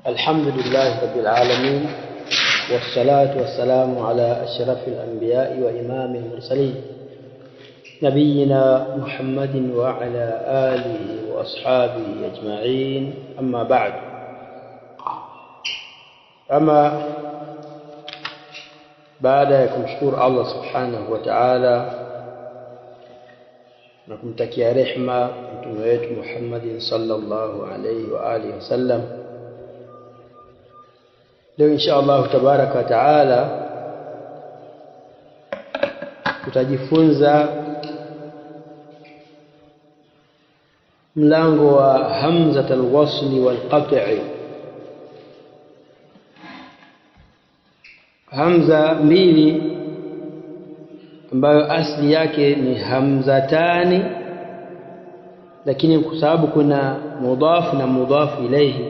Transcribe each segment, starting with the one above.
الحمد لله رب العالمين، والصلاة والسلام على أشرف الأنبياء وإمام المرسلين نبينا محمد وعلى آله وأصحابه أجمعين. أما بعد، أما baada ya kumshukuru Allah subhanahu wa ta'ala na kumtakia rehema mtume wetu Muhammad sallallahu alayhi wa alihi wasallam, leo insha Allah tabaraka wa taala tutajifunza mlango wa hamzatul wasli wal qat'i. Hamza mbili ambayo asli yake ni hamzatani, lakini kwa sababu kuna mudhaf na mudhaf ilayhi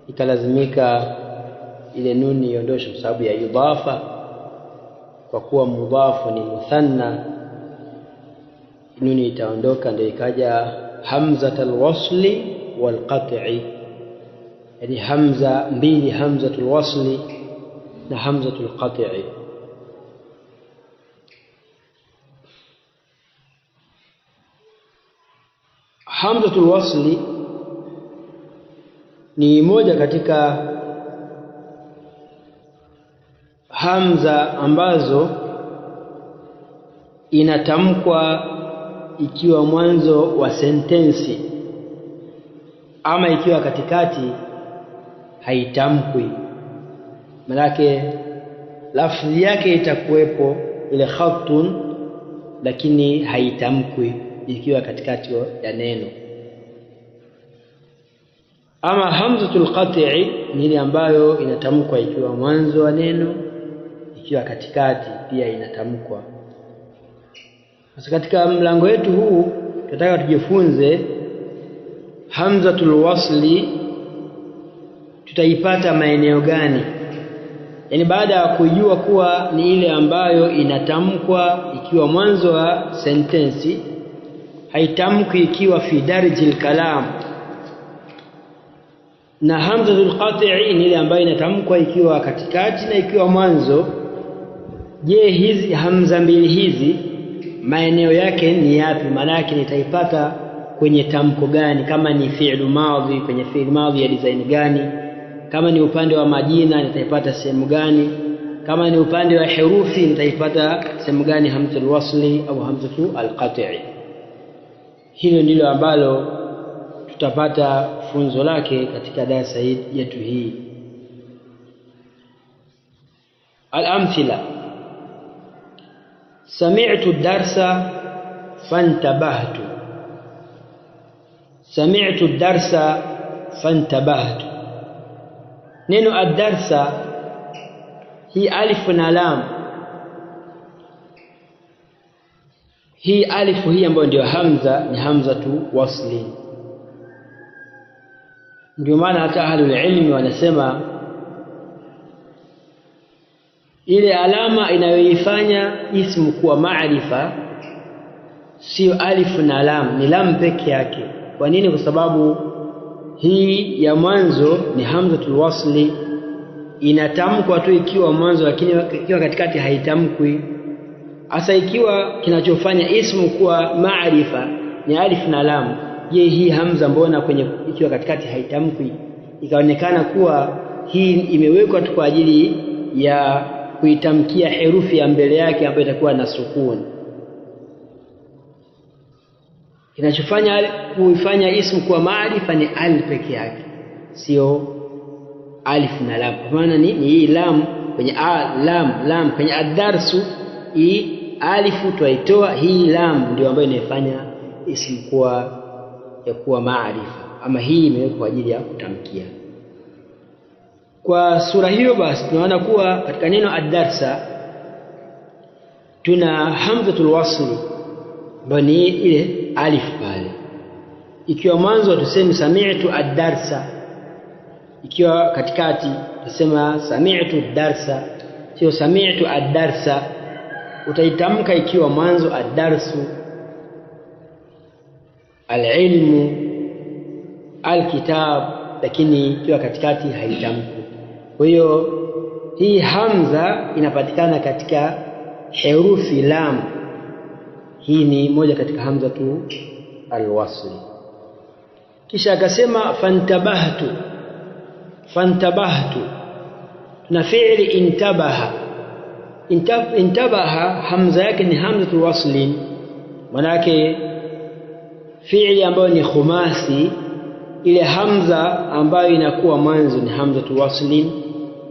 ikalazimika ile nuni iondoshwe kwa sababu ya idhafa. Kwa kuwa mudhafu ni muthanna, nuni itaondoka, ndio ikaja hamzatul wasli wal qat'i, yani hamza mbili, hamzatul wasli na hamzatul qat'i. Hamzatul wasli ni moja katika hamza ambazo inatamkwa ikiwa mwanzo wa sentensi ama ikiwa katikati haitamkwi. Manake lafzi yake itakuwepo ile khatun, lakini haitamkwi ikiwa katikati ya neno. Ama hamzatul qat'i ni ile ambayo inatamkwa ikiwa mwanzo wa neno, ikiwa katikati pia inatamkwa. Sasa katika mlango wetu huu tunataka tujifunze hamzatul wasli tutaipata maeneo gani? Yani baada ya kujua kuwa ni ile ambayo inatamkwa ikiwa mwanzo wa sentensi, haitamki ikiwa fi darjil kalam, na hamzatul qat'i ni ile ambayo inatamkwa ikiwa katikati na ikiwa mwanzo. Je, hizi hamza mbili hizi maeneo yake ni yapi? Maana yake nitaipata kwenye tamko gani? Kama ni fi'lu madhi, kwenye fi'lu madhi ya design gani? Kama ni upande wa majina nitaipata sehemu gani? Kama ni upande wa herufi nitaipata sehemu gani hamzatul wasli au hamzatul qat'i? Hilo ndilo ambalo tutapata funzo lake katika darasa yetu hii. Al-amthila: sami'tu ad-darsa fantabahtu. Sami'tu ad-darsa fantabahtu. Neno ad-darsa, hii alif na lam, hii alifu hii ambayo ndio hamza ni hamzatu wasli. Ndio maana hata ahlul ilmi wanasema ile alama inayoifanya ismu kuwa maarifa sio alif na lam, ni lam peke yake. Kwa nini? Kwa sababu hii ya mwanzo ni hamzatul wasli, inatamkwa tu ikiwa mwanzo, lakini ikiwa katikati haitamkwi. Asa ikiwa kinachofanya ismu kuwa maarifa ni alif na lam, je, hii hamza mbona ikiwa katikati haitamkwi? Ikaonekana kuwa hii imewekwa tu kwa ajili ya kuitamkia herufi ya mbele yake ambayo itakuwa na sukun. Kinachofanya kuifanya ismu kuwa maarifa ni al peke yake, sio alif na lam. Kwa maana ni hii lam kwenye lam kwenye ad-darsu, hii alifu tuaitoa, hii lam ndio ambayo inafanya ismu kuwa maarifa, ama hii imewekwa kwa ajili ya kutamkia. Kwa sura hiyo basi tunaona kuwa katika neno ad-darsa tuna hamzatul wasli ambayo ni ile alif pale. Ikiwa mwanzo tuseme sami'tu ad-darsa, ikiwa katikati tusema sami'tu ad-darsa, sio sami'tu ad-darsa. Utaitamka ikiwa mwanzo ad-darsu, al-ilmu, alkitab, lakini ikiwa katikati haitamkwi. Kwa hiyo hii hamza inapatikana katika herufi lam. Hii ni moja katika hamza tu alwasli. Kisha akasema fantabahtu. Fantabahtu na fi'li intabaha. Intabaha hamza yake ni hamzatu waslin, manake fi'li ambayo ni khumasi, ile hamza ambayo inakuwa mwanzo ni hamzatu waslin,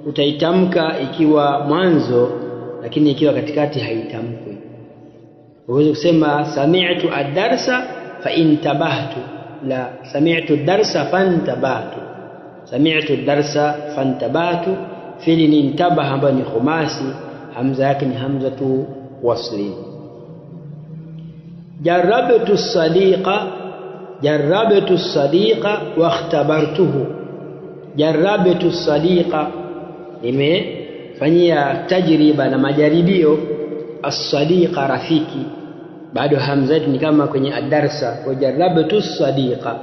utaitamka ikiwa mwanzo, lakini ikiwa katikati haitamkwi. Uweze kusema sami'tu ad-darsa fa intabahtu, la, sami'tu ad-darsa fantabahtu. Sami'tu ad-darsa fantabahtu, fi'li ni intabaha ambayo ni khumasi, hamza yake ni hamzatu waslin. Jarrabtu as-sadiqa. Jarrabtu as-sadiqa wa ikhtabartuhu. Jarrabtu as-sadiqa, nimefanyia tajriba na majaribio as-sadiqa, rafiki. Bado hamza ni kama kwenye ad-darsa, wa jarrabtu as-sadiqa.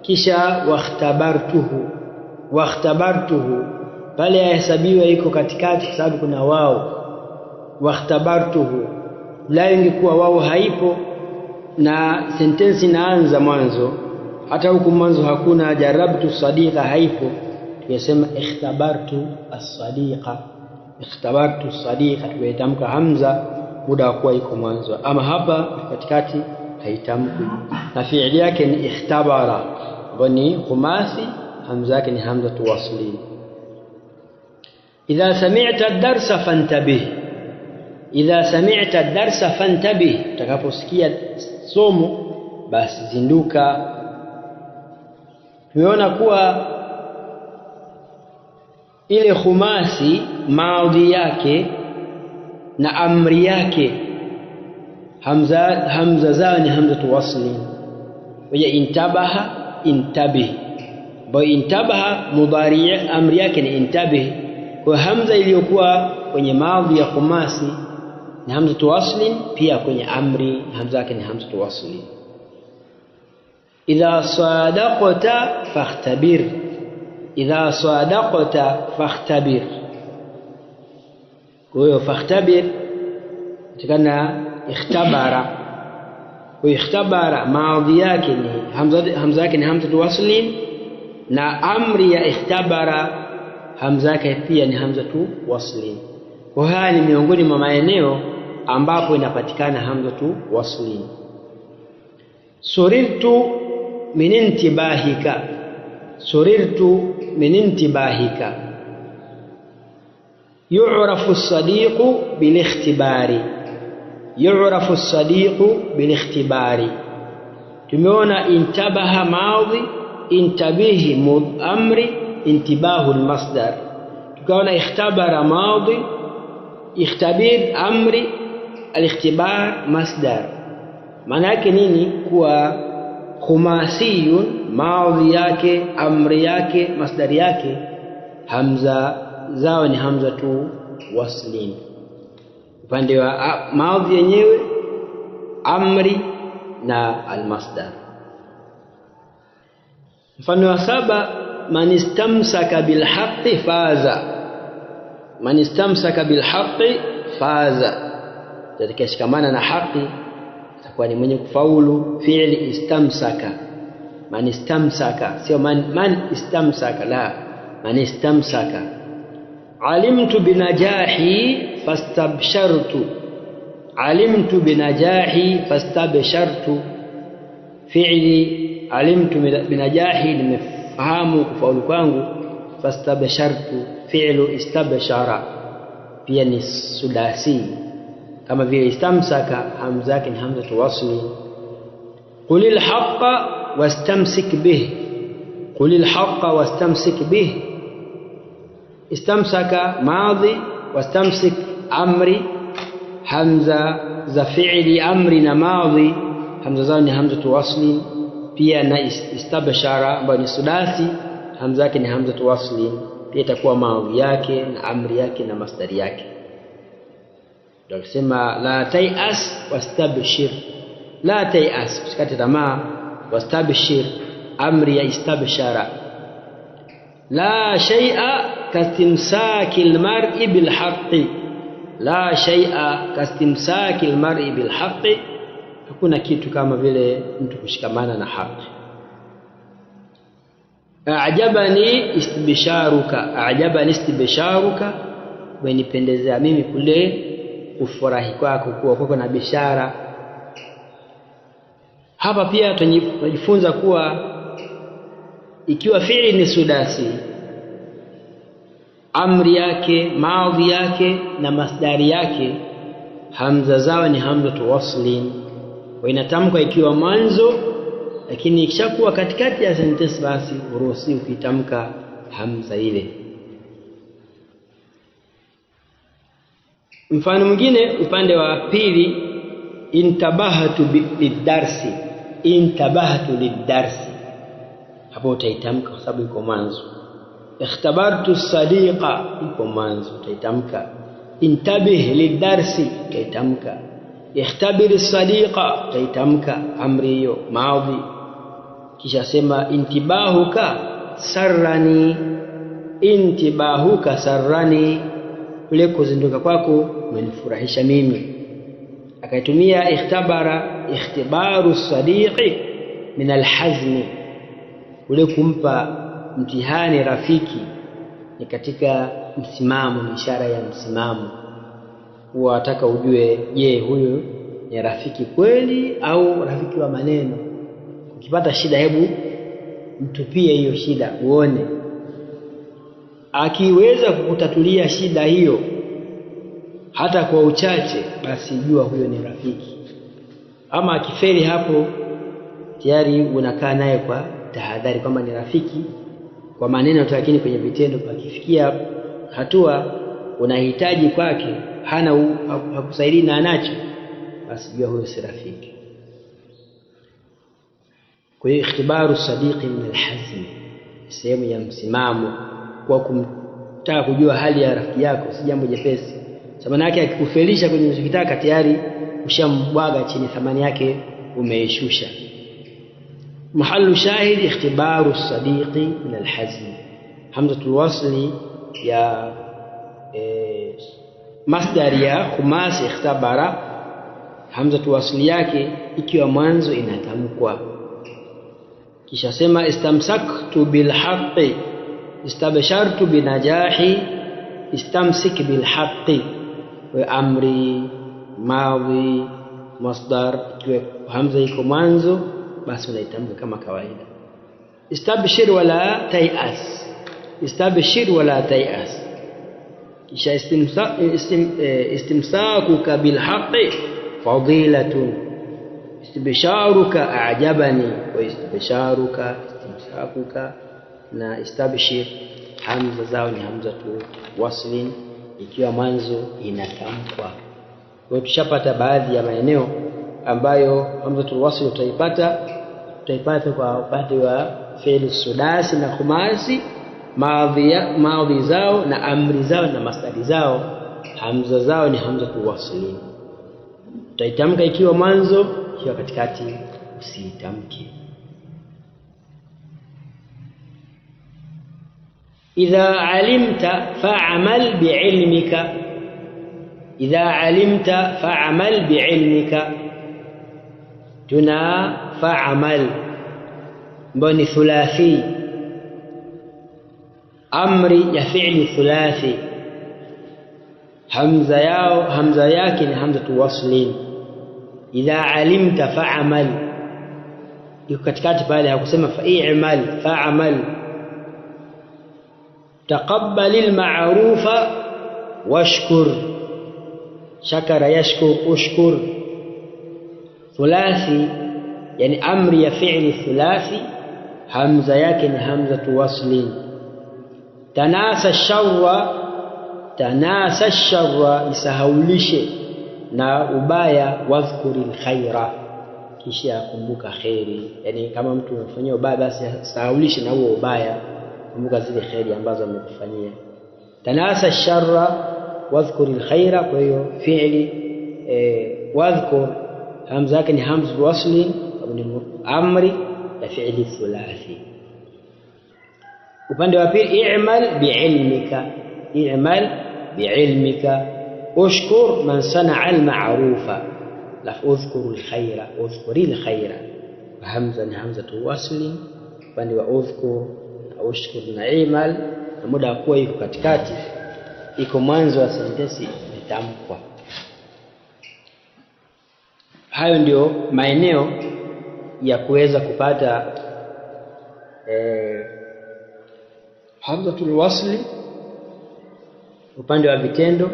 Kisha wa ikhtabartuhu. Wa ikhtabartuhu pale yahesabiwa iko katikati kwa sababu kuna wao. Wa ikhtabartuhu, la ingekuwa wao haipo na sentensi inaanza mwanzo, hata huku mwanzo hakuna jarabtu sadiqa haipo, tunasema ikhtabartu as-sadiqa. Ikhtabartu as-sadiqa tumetamka hamza muda wa kuwa iko mwanzo, ama hapa katikati haitamkwi, na fi'li yake ni ikhtabara ambayo ni khumasi, hamza yake ni hamzatu waslin. idha sami'ta ad-darsa fantabih. Idha sami'ta ad-darsa fantabih, utakaposikia somo basi zinduka. Tumeona kuwa ile khumasi maadhi yake na amri yake hamza zao ni hamzatu waslin. Waja intabaha, intabih. Ba intabaha mudari amri yake ni intabih. Kwa hamza iliyokuwa kwenye maadhi ya khumasi ni hamzatu waslin, pia kwenye amri hamza yake ni hamzatu waslin. idha sadaqta fakhtabir. idha sadaqta fakhtabir. Kwa hiyo fakhtabir tukana ikhtabara. Kwa ikhtabara maadhi yake ni hamza yake ni hamzatu waslin, na amri ya ikhtabara hamza yake pia ni hamzatu waslin. Kwa haya ni miongoni mwa maeneo ambapo inapatikana hamzatu waslin. Surirtu min intibahika. Surirtu min intibahika. Yu'rafu as-sadiqu bil ikhtibari. Yu'rafu as-sadiqu bil ikhtibari. Tumeona intabaha maadhi, intabihi amri, intibahu al-masdar. tukaona ikhtabara maadhi, ikhtabir amri, al-ikhtibar masdar. Maana yake nini? Kuwa khumasiyun maadhi yake, amri yake, masdari yake hamza zao ni hamzatu waslin. Upande wa maadhi yenyewe, amri na al-masdar. Mfano wa 7, man istamsaka bil haqqi faza. Man istamsaka bil haqqi faza, atakayeshikamana na haki atakuwa ni mwenye kufaulu. Fi'li istamsaka, man istamsaka, sio man istamsaka, la, man istamsaka. Alimtu binajahi fastabshartu. Alimtu binajahi fastabshartu. Fi'li alimtu binajahi, nimefahamu kufaulu kwangu. Fastabshartu, fi'lu istabshara pia ni sudasi, kama vile istamsaka hamza yake ni hamzatu wasli. Qulil haqqa wastamsik bih. Qulil haqqa wastamsik bih. Istamsaka maadhi, wastamsik amri. Hamza za fi'li amri na maadhi hamza zao ni hamzatu wasli. Pia na istabshara ambayo ni sudasi, hamza yake ni hamzatu wasli, pia itakuwa maadhi yake na amri yake na masdari yake. Ndio kusema la tayas wastabshir. La tayas, usikate tamaa. Wastabshir, amri ya istabshara. La shay'a kastimsaki almar'i bilhaqqi, la shay'a kastimsaki almar'i bilhaqqi, hakuna kitu kama vile mtu kushikamana na haki. A'jabani istibsharuka, wenipendezea mimi kule kufurahi kwako, kuwa na bishara. Hapa pia tunajifunza kuwa ikiwa fi'li ni sudasi, amri yake, maadhi yake na masdari yake hamza zao ni hamzatu waslin, wa inatamkwa ikiwa mwanzo, lakini ikishakuwa katikati ya sentence basi uruhusi ukitamka hamza ile. Mfano mwingine upande wa pili, intabahatu lidarsi, intabahatu lidarsi, hapo utaitamka kwa sababu iko mwanzo. Ikhtabartu sadiqa, iko mwanzo, utaitamka. Intabih lidarsi, utaitamka. Ikhtabir sadiqa, utaitamka amri hiyo maadhi. Kisha sema intibahuka sarrani, intibahuka sarrani, kule kuzinduka kwako umenifurahisha mimi. Akaitumia ikhtabara, ikhtibaru sadiqi min alhazmi, kule kumpa mtihani rafiki ni katika msimamo, ni ishara ya msimamo. Huwa ataka ujue, je, huyu ni rafiki kweli au rafiki wa maneno? Ukipata shida, hebu mtupie hiyo shida uone. Akiweza kukutatulia shida hiyo hata kwa uchache, basi jua huyo ni rafiki. Ama akifeli hapo, tayari unakaa naye kwa tahadhari kwamba ni rafiki kwa maneno tu, lakini kwenye vitendo pakifikia hatua unahitaji kwake hana, hakusaidii na anacho, basi jua huyo si rafiki. Kwa hiyo ikhtibaru sadiqi min alhazm, sehemu ya msimamo, kwa kumtaka kujua hali ya rafiki yako si jambo jepesi. Sababu yake akikufelisha kwenye unachotaka tayari ushambwaga chini, thamani yake umeishusha. Mahallu shahid ikhtibaru sadiqi min alhazm, hamzatul wasli ya masdar ya khumasi ikhtabara, hamzatul wasli yake ikiwa mwanzo inatamkwa. Kisha sema istamsaktu bilhaqqi, istabshartu binajahi, istamsik bilhaqqi, wa amri maadhi masdar ikiwa hamza iko mwanzo basi unaitamka kama kawaida. Istabshir wala tayas, istabshir wala tayas. Kisha istimsakuka bilhaqqi fadilatun, istibsharuka a'jabani, wa istibsharuka, istimsakuka na istabshir hamza zao ni hamzatu waslin ikiwa mwanzo inatamkwa. Kwa tushapata baadhi ya maeneo ambayo hamzatul wasl utaipata kwa upande wa fi'l sudasi na khumasi, maadhi zao na amri zao na masdari zao hamza zao ni hamzatul wasl. Utaitamka ikiwa mwanzo, ikiwa katikati usitamke. Idha alimta fa'amal bi'ilmika, idha alimta fa'amal bi'ilmika, tuna fa'amal ambayo ni thulathi, amri ya fi'li thulathi, hamza yake ni hamzatu waslin. Idha alimta fa'amal, iko katikati pale, hakusema fa'i'mal, fa'amal. Taqabbalil ma'rufa washkur, shakara yashkur, ushkur. Thulathi yani amri ya fi'li thulathi, hamza yake ni hamzatu waslin. Tanasa sharra, tanasa sharra, isahaulishe na ubaya. Wadhkuril khaira, kisha kumbuka khairi. Yani kama mtu amefanyia ubaya, basi sahaulishe na huo ubaya, kumbuka zile khairi ambazo amekufanyia. Tanasa sharra wadhkuril khaira. Kwa hiyo fi'li wadhkur hamza yake ni hamzatu waslin, ni amri, ya fi'li thulathi. Upande wa pili i'mal bi'ilmika, i'mal bi'ilmika, ushkur man sana'a al-ma'rufa, la udhkuru al-khayra, udhkuri al-khayra. Hamza ni hamzatu wasli, upande wa udhkur na ushkur na i'mal, na muda kuwa iko katikati, iko mwanzo wa sentensi imetamkwa. Hayo ndio maeneo ya kuweza kupata hamzatul wasli, upande wa vitendo,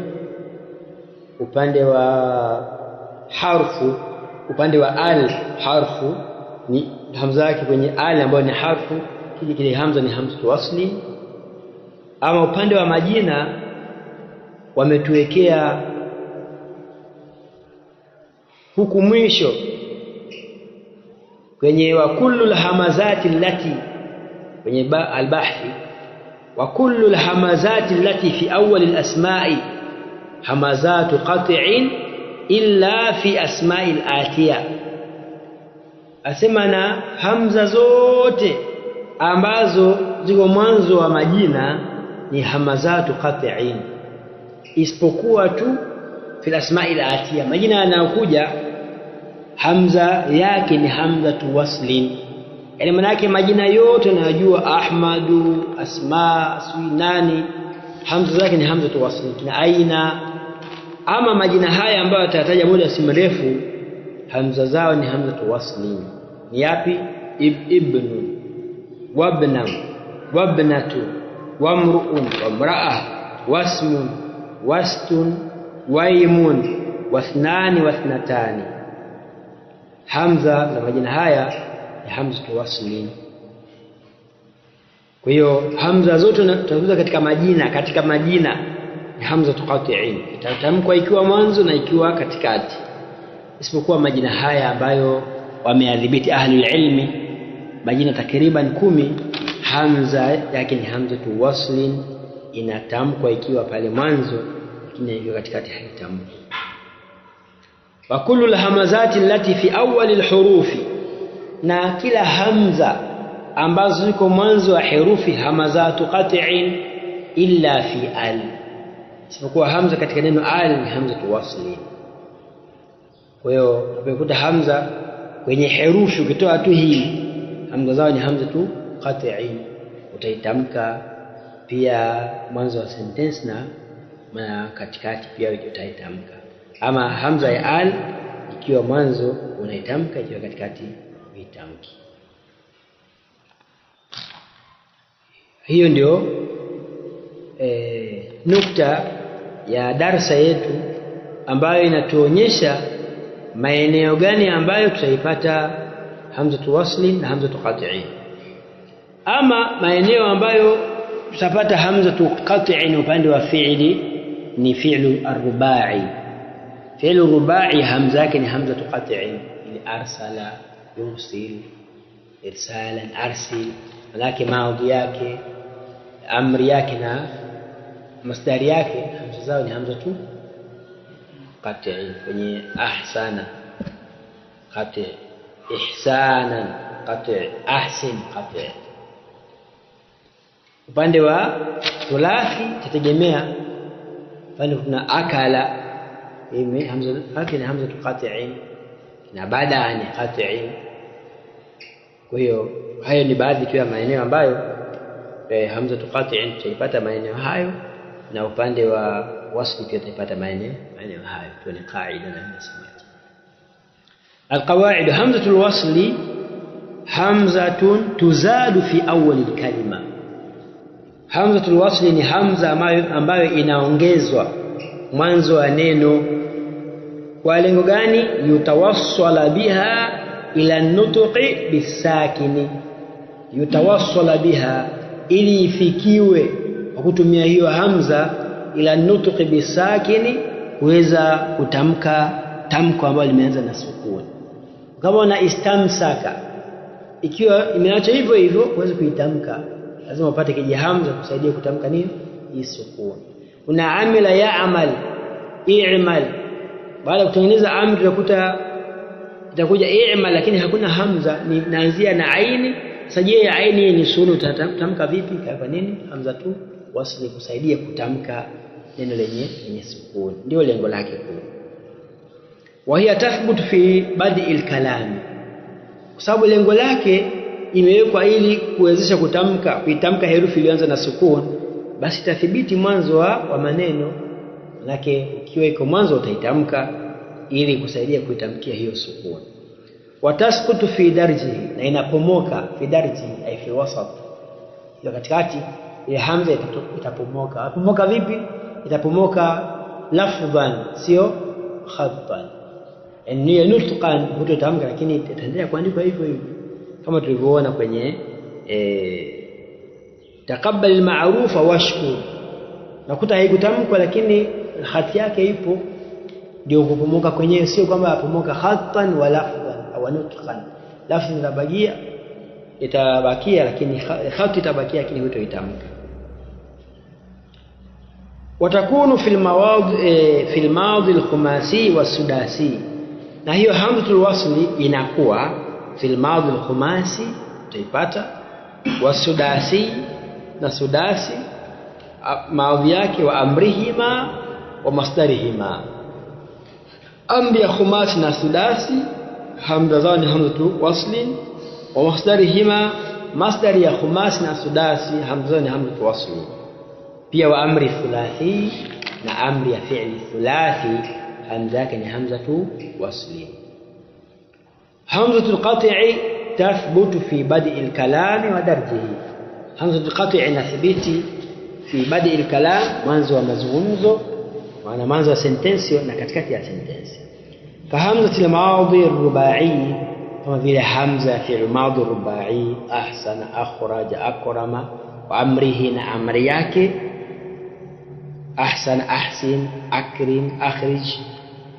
upande wa harfu, upande wa al harfu ni hamza yake kwenye al ambayo ni harfu, kile hamza ni hamzatul wasli. Ama upande wa majina wametuwekea huku mwisho kwenye wa kullu alhamazati allati, kwenye albahthi, wa kullu alhamazati allati fi awwal alasma'i hamazatu qat'in illa fi asma'i alatiya. Asema na hamza zote ambazo ziko mwanzo wa majina ni hamazatu qat'in, isipokuwa tu fi asma'i alatiya, majina yanayokuja hamza yake ni hamzatu waslin. Yani maana yake majina yote unayojua Ahmadu, Asma, nani, hamza zake ni hamzatu waslin. Na aina, ama majina haya ambayo tutataja muda si mrefu, hamza zao ni hamzatu waslin. Ni yapi? Ibnu, wabnam, wabnatu, wamru'un, wamra'a, wasmun, wastun, waimun, wathnani, wathnatani. Hamza za majina haya ni hamzatu waslin. Kwa hiyo hamza zote tutakuza katika majina ni hamzatu qat'in, itatamkwa ikiwa mwanzo na ikiwa katikati, isipokuwa majina haya ambayo wameadhibiti ahlul ilmi, majina takriban 10, hamza yake ni hamzatu waslin, inatamkwa ikiwa pale mwanzo, lakini ikiwa katikati haitamkwi. Wa kullu alhamazati allati fi awwal alhurufi, na kila hamza ambazo ziko mwanzo wa herufi hamazatu qat'in illa fi al, isipokuwa hamza katika neno al ni hamzatu wasli. Kwa hiyo unapokuta hamza kwenye herufi, ukitoa tu hii hamza zao ni hamzatu qat'in, utaitamka pia mwanzo wa sentence na katikati pia utaitamka. Ama hamza ya al ikiwa mwanzo unaitamka, ikiwa katikati uitamki. Hiyo ndio nukta ya darasa yetu ambayo inatuonyesha maeneo gani ambayo tutaipata hamzatu wasli na hamzatu qat'i. Ama maeneo ambayo tutapata hamzatu qat'i upande wa fi'li ni fi'lu ar-rubai. Fi'lu rubai hamza yake ni hamzatu qat'i, ni arsala, yursil, irsalan, arsil, malaki maudhi yake, amri yake na masdari yake hamza zao ni hamzatu qat'i. Kwenye ahsana qat'i, ihsanan qat'i, ahsin qat'i. Upande wa thulathi tategemea, pale kuna akala, hamza yake ni hamzatu qat'i, na baada ni qat'i. Kwa hiyo hayo ni baadhi tu ya maeneo ambayo hamzatu qat'i tutaipata maeneo hayo, na upande wa wasli pia tutaipata maeneo hayo. Tu ni kaida na msemaji. Alqawaid: hamzatul wasli hamzatun tuzadu fi awwal alkalima. Hamzatul wasli ni hamza ambayo inaongezwa mwanzo wa neno. Kwa lengo gani? Yutawassala biha ila nutqi bisakini, yutawassala biha, ili ifikiwe kwa kutumia hiyo hamza ila nutqi bisakini, kuweza kutamka tamko ambalo limeanza na sukuni. Kama una istamsaka, ikiwa imeacha hivyo hivyo uweze kuitamka, lazima upate kiji hamza kusaidia kutamka nini? Hii sukuni. Una amila ya amal, i'mal, baada kutengeneza amri utakuta itakuja i'mal, lakini hakuna hamza, naanzia na aini. Sasa je, aini ni sunu, tamka vipi? Kwa nini hamza tu wasli kusaidia kutamka neno lenye sukuni, ndio lengo lake kuu. Wa hiya tathbutu fi bad'il kalam, kwa sababu lengo lake imewekwa ili kuwezesha kuitamka herufi iliyoanza na sukuni, basi tathibiti mwanzo wa maneno. Manake ukiwa iko mwanzo utaitamka ili kusaidia kuitamkia hiyo sukuni. Watasqutu fi darjihi, na inapomoka fi darjihi ay fi wasat, hiyo katikati ile hamza itapomoka. Itapomoka vipi? Itapomoka lafdhan, sio khattan. Yani nutqan hutotamka, lakini itaendelea kuandikwa hivyo hivyo kama tulivyoona kwenye taqabbal al-ma'rufa washkur, nakuta haikutamkwa lakini hati yake ipo, ndio kupomoka kwenyewe. Sio kwamba apomoka khattan wa lafdhan au nutqan, lafdhi itabakia lakini khati itabakia, lakini hutoitamka. Watakunu fil madi al-khumasi was-sudasi, na hiyo hamzatul wasli inakuwa fil madi al-khumasi utaipata, was-sudasi na sudasi maadhi yake, wa amrihima wa masdarihima. Amri ya khumasi na sudasi hamza zao ni hamzatu waslin, wa masdarihima masdari ya khumasi na sudasi hamza ni hamzatu waslin. Pia wa amri thulathi, na amri ya fi'li thulathi hamza yake ni hamzatu waslin. Hamzatul qat'i tathbutu fi bad'il kalami wa darjihi, hamzatul qat'i inathibiti fi bad'il kalam, mwanzo wa mazungumzo, maana mwanzo wa sentensi na katikati ya sentensi. Ka hamzatul madi rubai, kama vile hamza fi madi rubai, ahsana, akhraja, akrama, wa amrihi na amri yake, ahsana, ahsin, akrim, akhrij,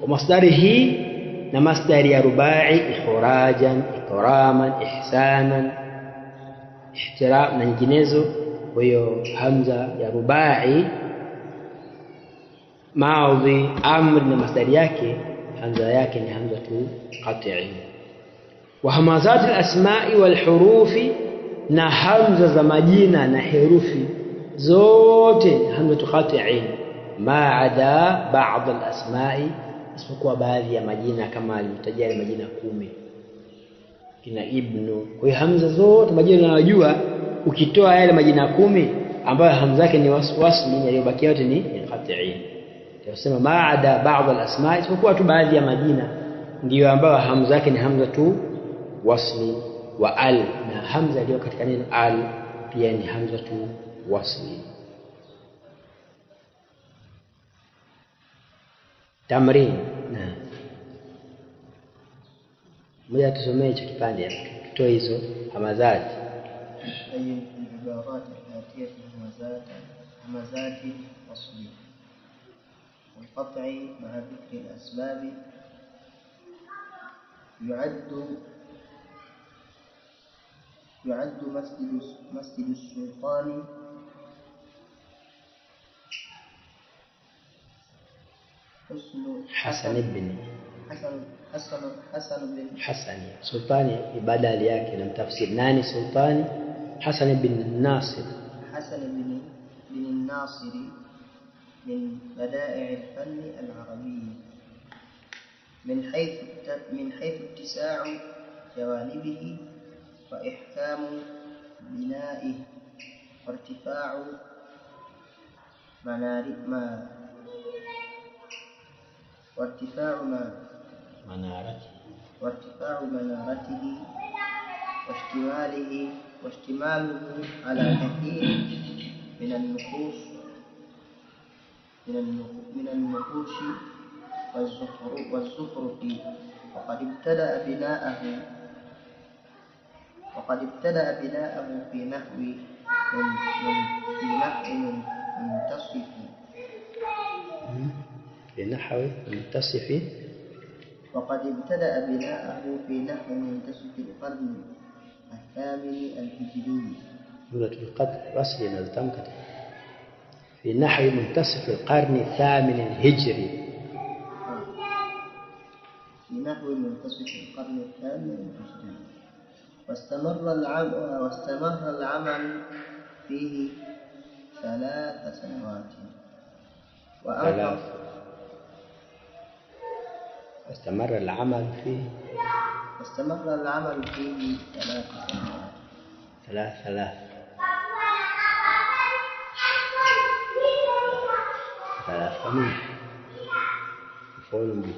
wa masdarihi na masdari ya rubai, ikhrajan, ikraman, ihsanan, ihtiram na nyinginezo. Kwa hiyo hamza ya rubai maadhi, amri na masdari yake, hamza yake ni hamzatu qat'i. Wa hamazat al-asma'i wal hurufi, na hamza za majina na herufi zote hamzatu qat'i, ma ada ba'd al-asma'i, isipokuwa baadhi ya majina kama alitaja majina 10 kina ibnu. Kwa hiyo hamza zote majina unayojua, ukitoa yale majina 10 ambayo hamza yake ni wasli, yaliyobaki yote ni qat'i. Tunasema maada baadhi al-asma, isipokuwa tu baadhi ya majina ndiyo ambayo hamza yake ni hamza tu wasli. Wa al, na hamza iliyo katika neno al pia ni hamza tu wasli. Tamrin, na moja tusomee hicho kipande hapo, tutoe hizo hamazati. أي العبارات الآتية همزات وصل والقطع مع ذكر الأسباب. يعد مسجد السلطان حسن بن سلطاني بدل yake na mtafsiri nani sultani? Hasan bin Nasir. حسن بن الناصر من بدائع الفن العربي من حيث اتساع جوانبه وإحكام بنائه وارتفاع منارته واشتماله على كثير من النقوش والزخرف. وقد ابتدأ بناءه في نحو منتصف القرن الثامن الهجري. جملة القدر وصل نلتمكت في نحو منتصف القرن الثامن الهجري. في نحو منتصف القرن الثامن والعشرين. واستمر العمل فيه 3 سنوات. واستمر العمل فيه 3 سنوات. ثلاث فمن مفعول به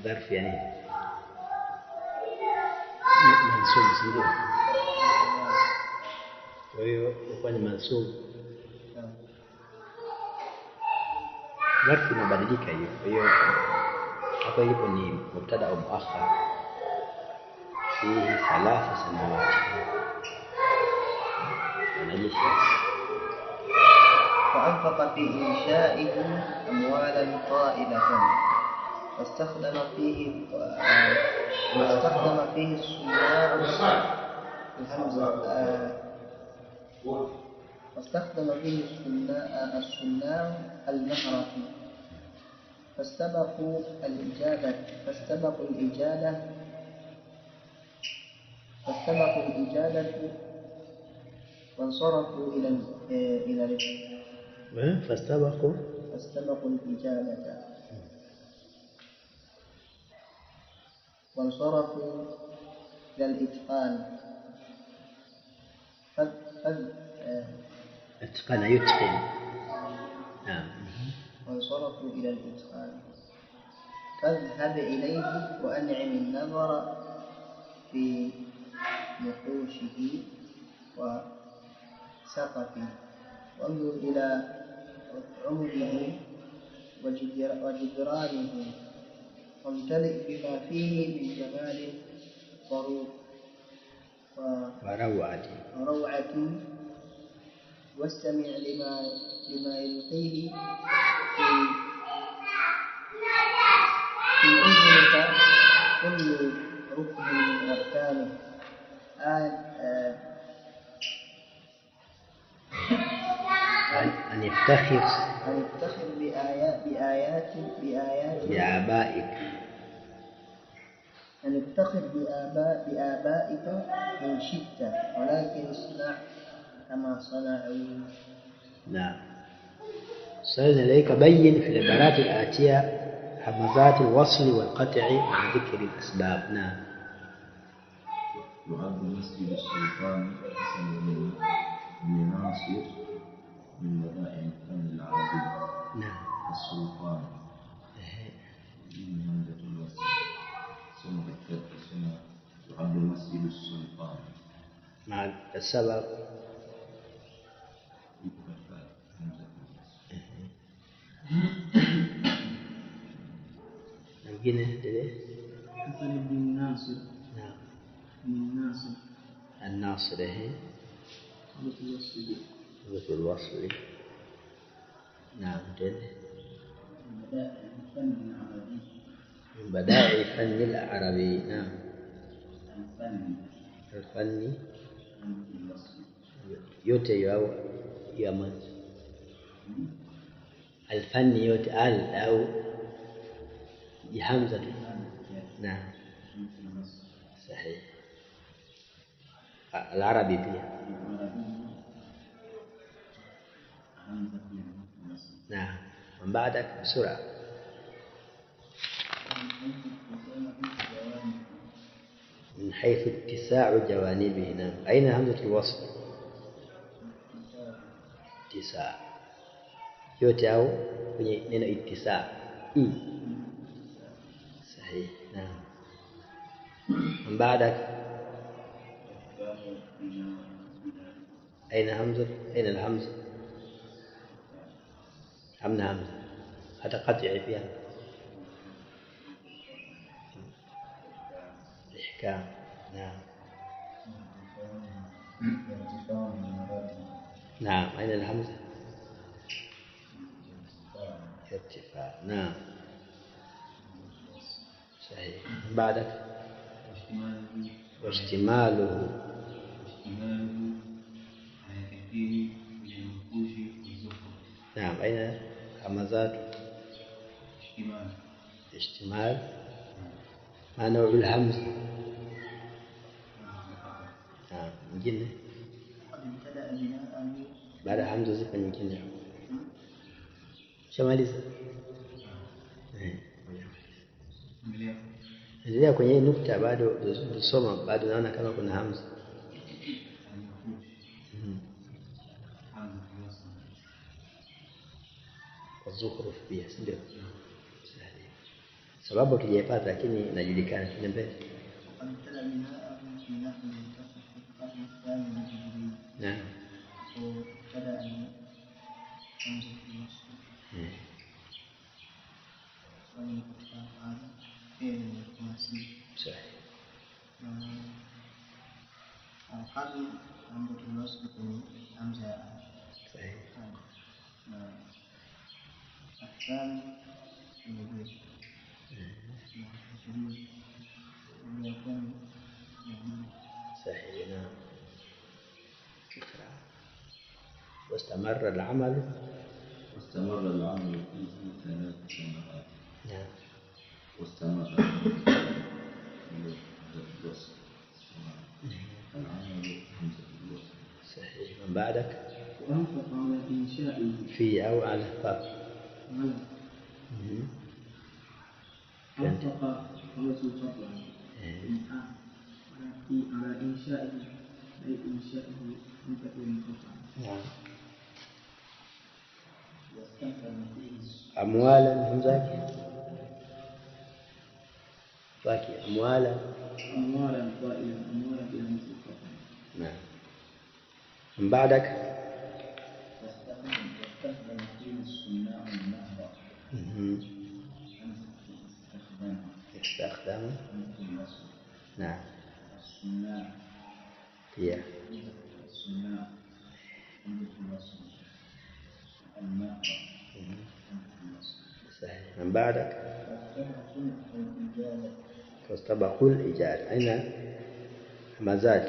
ظرف يعني منصوب سنجد ويكون منصوب ظرف inabadilika hiyo. Kwa hiyo hapo ilipo ni mubtada au muakhar fi 3 sanawati anajeshi. وأنفق في إنشائه أموالا طائلة واستخدم فيه الصناع المهرة فاستبقوا الإجادة وانصرفوا فاستبقوا الإجادة وانصرفوا إلى الإتقان. اتقن يتقن. نعم. وانصرفوا إلى الإتقان. فاذهب إليه وأنعم النظر في نقوشه وسقفه وانظر إلى عمره وجدرانه وامتلئ بما فيه من جمال وروعة واستمع لما يلقيه في أذنك كل ركن من أركانه. أن يفتخر بآبائك. أن يفتخر بآبائك إن شئت ولكن اصنع كما صنعوا. نعم. سألنا إليك بين في العبارات الآتية همزات الوصل والقطع عن ذكر الأسباب. نعم. يعد مسجد السلطان حسن بن ناصر من بدائع الفن العربي. نعم. السلطان من همزة الوصل ثم يعد مسجد السلطان مع السبب حسن بن ناصر. نعم. بن ناصر الناصر همزة الوصل. نعم. من بدائع الفن العربي. نعم. الفن yote ya الفن yote au بهمزة. نعم صحيح. العربي فيها. نعم. من بعدك بسرعة. من حيث اتساع جوانبه. نعم. أين همزة الوصل؟ اتساع yote au kwenye neno ittisaa. Sahihi. Naam. Baada aina hamza, aina alhamza? Hamna hamza hata qat'i pia. Ihkam. Naam. نعم. أين الهمزة؟ ارتفاع. نعم صحيح. بعدك واشتماله. نعم. أين همزات؟ اشتمال. ما نوع الهمزة؟ nyingine baada ya hamza zipo nyingine. Shamaliza. Endelea kwenye hii nukta, bado tusoma, bado naona kama kuna hamza. Zukhruf pia, ndio sababu tujaipata, lakini inajulikana. Tuna mbele. Naam. صحيح. نعم. واستمر العمل فيه 3 سنوات. نعم. واستمر الوصف العمل همزة الوصف. صحيح. من بعدك وأنفق على إنشائه في أو على فاء. أنفق الرجل قبله على إنشائه، أي إنشائه أنفق المقطع. نعم. أموالا همزة باقي أموالا قائلا أموالا بهمزة القطع. نعم. من بعدك واستخدم فيه الصناع النهر. استخدم. نعم. الصناع هي الصناع النهر. صحيح. من بعدك واستبقوا الإجادة. أين همزات؟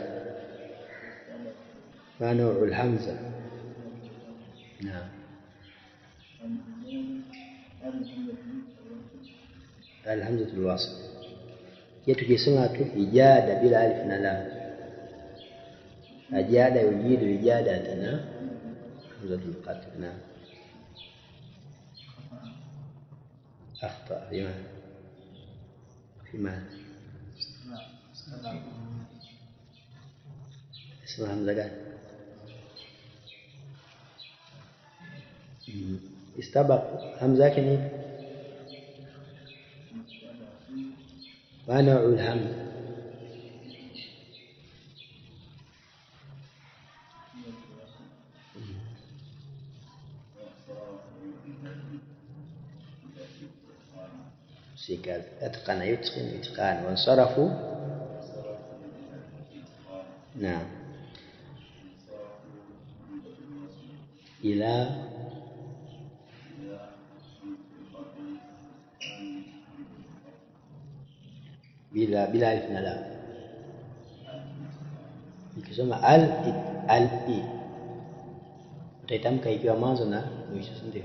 ما نوع الهمزة؟ نعم. الهمزة الوصل. يتجسمها إجادة بلا ألف نلام. أجاد يجيد إجادة همزة القتل. نعم. أخطأ في ماذا؟ اسمها همزة قال استبق همزة كني. ما نوع الهمزة؟ سيكال أتقن يتقن إتقان. وانصرفوا. نعم. إلى بلا ألف نلام. Nikisema al-i utaitamka ikiwa mwanzo na mwisho, ndio.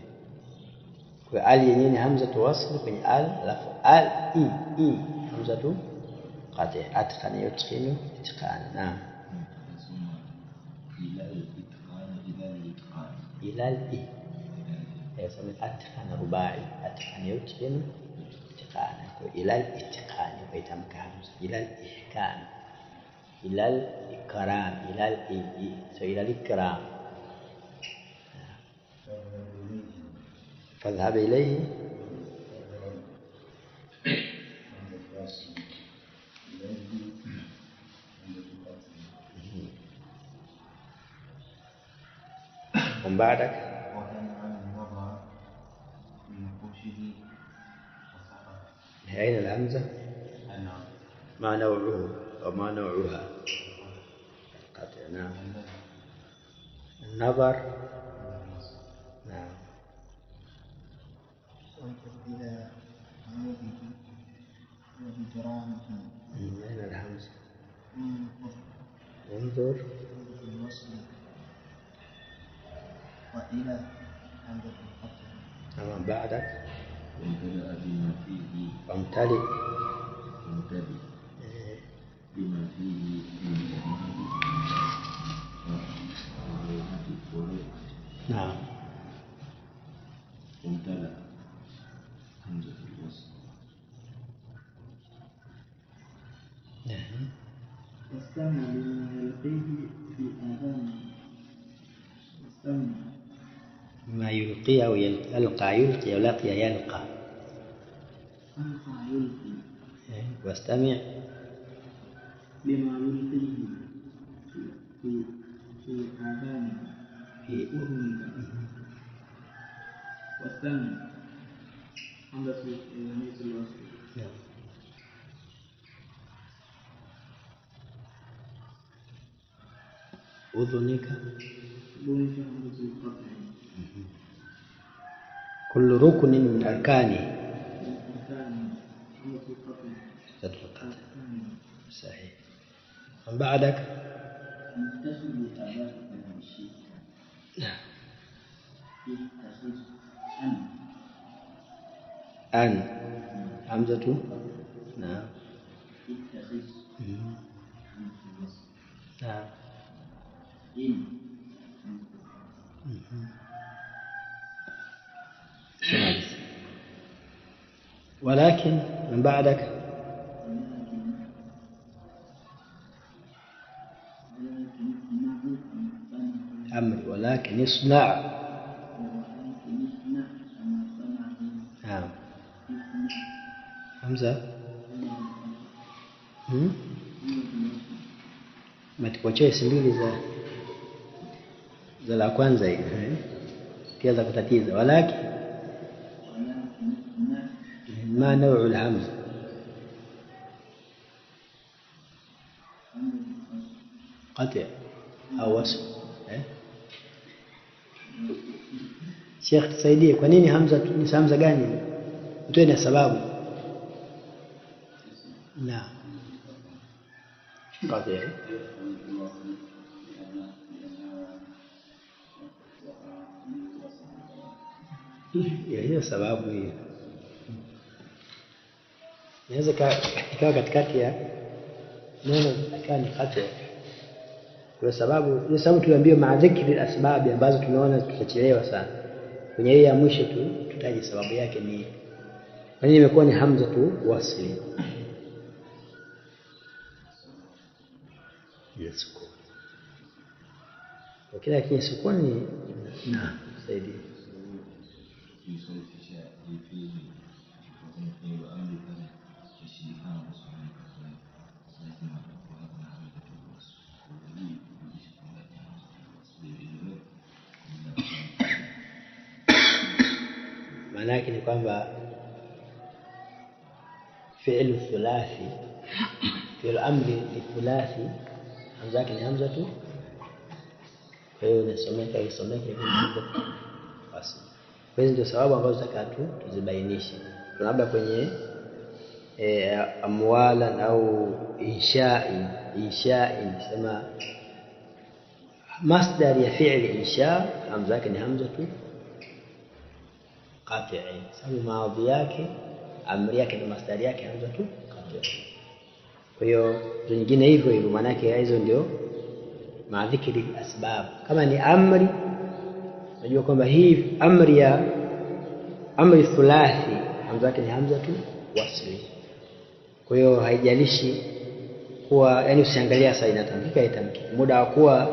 Kwa al yenyewe ni hamza tu wasl kwenye al, alafu al-i hamza tu qati. Atqana yutqinu itqana. Naam. إلى الإي يسمى أتقان رباعي. أتقان يتقن إتقانا. إلى الإتقان ويتمك همزة. إلى الإحكام، إلى الإكرام، إلى الإي إلى الإكرام. فاذهب إليه. ومن بعدك أين الهمزة؟ ما نوعه وما نوعها؟ نعم. النظر. نعم. إلى عموده وبدرامه. أين الهمزة؟ انظر. وإلى همزة القطع. ومن بعدك وامتلأ بما فيه وامتلئ بما فيه من جمال ورقة. نعم. وامتلأ همزة الوصل. نعم. واستمع لما يلقيه في آذانه. واستمع ما يلقي أو يلقى، يلقي ولقي يلقى. ألقى يلقي. واستمع لما يلقيه في آذانه في أذنك. واستمع همزة الوصل. نعم. أذنك أذنك همزة القطع. كل ركن من أركانه همزة القطع. القطع. صحيح. من بعدك متصل بأداة الشيء. نعم. يتصل أن همزة. نعم. يتصل نعم. ولكن من بعدك أمر ولكن يصنع. نعم. همزة matipochoe mbili za la kwanza hivi pia za kutatiza. Walaki ma نوع الهمز قطع au wasl. Sheikh tusaidie, kwa nini hamza ni hamza gani? Utoe na sababu. Na قطع hiyo sababu hiyo inaweza ikawa katikati ya neno kani qat'a. Kwa sababu hiyo sababu tuambiwe maadhikri asbabi ambazo tumeona tutachelewa sana. Kwenye hii ya mwisho tutaje sababu yake ni kwa nini imekuwa ni hamza tu wasli. Yes. Kwa kila kitu sukuni na saidi. Maana yake ni kwamba fi'l thulathi, fi'l amri thulathi hamza yake ni hamza tu. Kwa hiyo inasomeka hivi hamza basi. Hizi ndio sababu ambazo zakatu tuzibainishe. Labda kwenye amwalan au insha'i sema masdar ya fi'li insha hamza yake ni hamza tu qati'i. Sababu maadhi yake amri yake na masdar yake hamza tu qati'i. Kwa hiyo nyingine hivyo maana yake hizo ndio maadhikri asbab. Kama ni amri unajua kwamba hii amri thulathi hamza yake ni hamza tu wasli. Kwa hiyo haijalishi kuwa yani usiangalia sasa inatamkika itamkika. Muda wa kuwa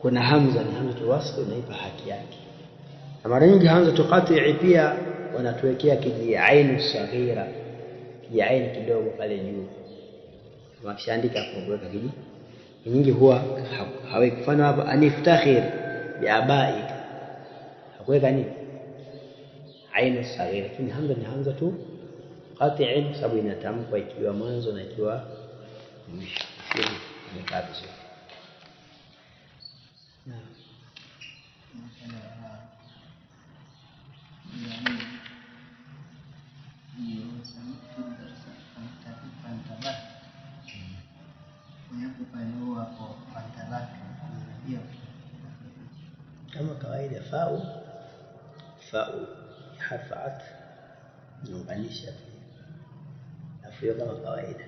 kuna hamza ni hamza tu wasli unaipa haki yake. Na mara nyingi hamza tu qati'i pia wanatuwekea kijiainu saghira, kijiainu kidogo pale juu. Wakishaandika hapo kuweka kiji nyingi huwa haweki. Mfano hapa aniftakhir biabai hakuweka nini ainu saghira, lakini hamza ni hamza tu qati'i sababu inatamkwa ikiwa mwanzo na ikiwa mwisho. Ni kabisa. kama kawaida fa'u harfu atf Unganisha. Afio kama kawaida.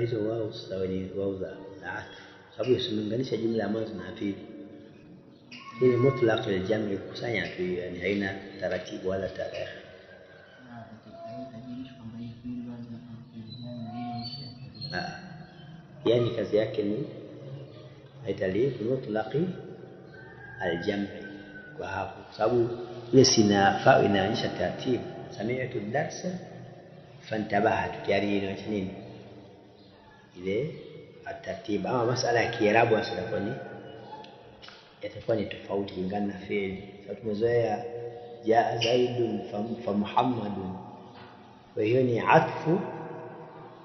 Hizo wao sawa ni wao za atfu. Sababu usiunganisha jumla ya mwanzo na pili. Hii mutlaq al-jam' kusanya tu, yani haina taratibu wala tarehe. Yani kazi yake ni haitali mutlaqi al-jam' kwa hapo, sababu ile sina fa inaonyesha taratibu. Sami'tu ad-darsa fantabahtu, yani inaonyesha nini ile taratibu. Ama masala ya Kiarabu yatakuwa ni tofauti kulingana na fi'li. Sasa tumezoea jaa zaidun fa muhammadun, kwa hiyo ni atfu,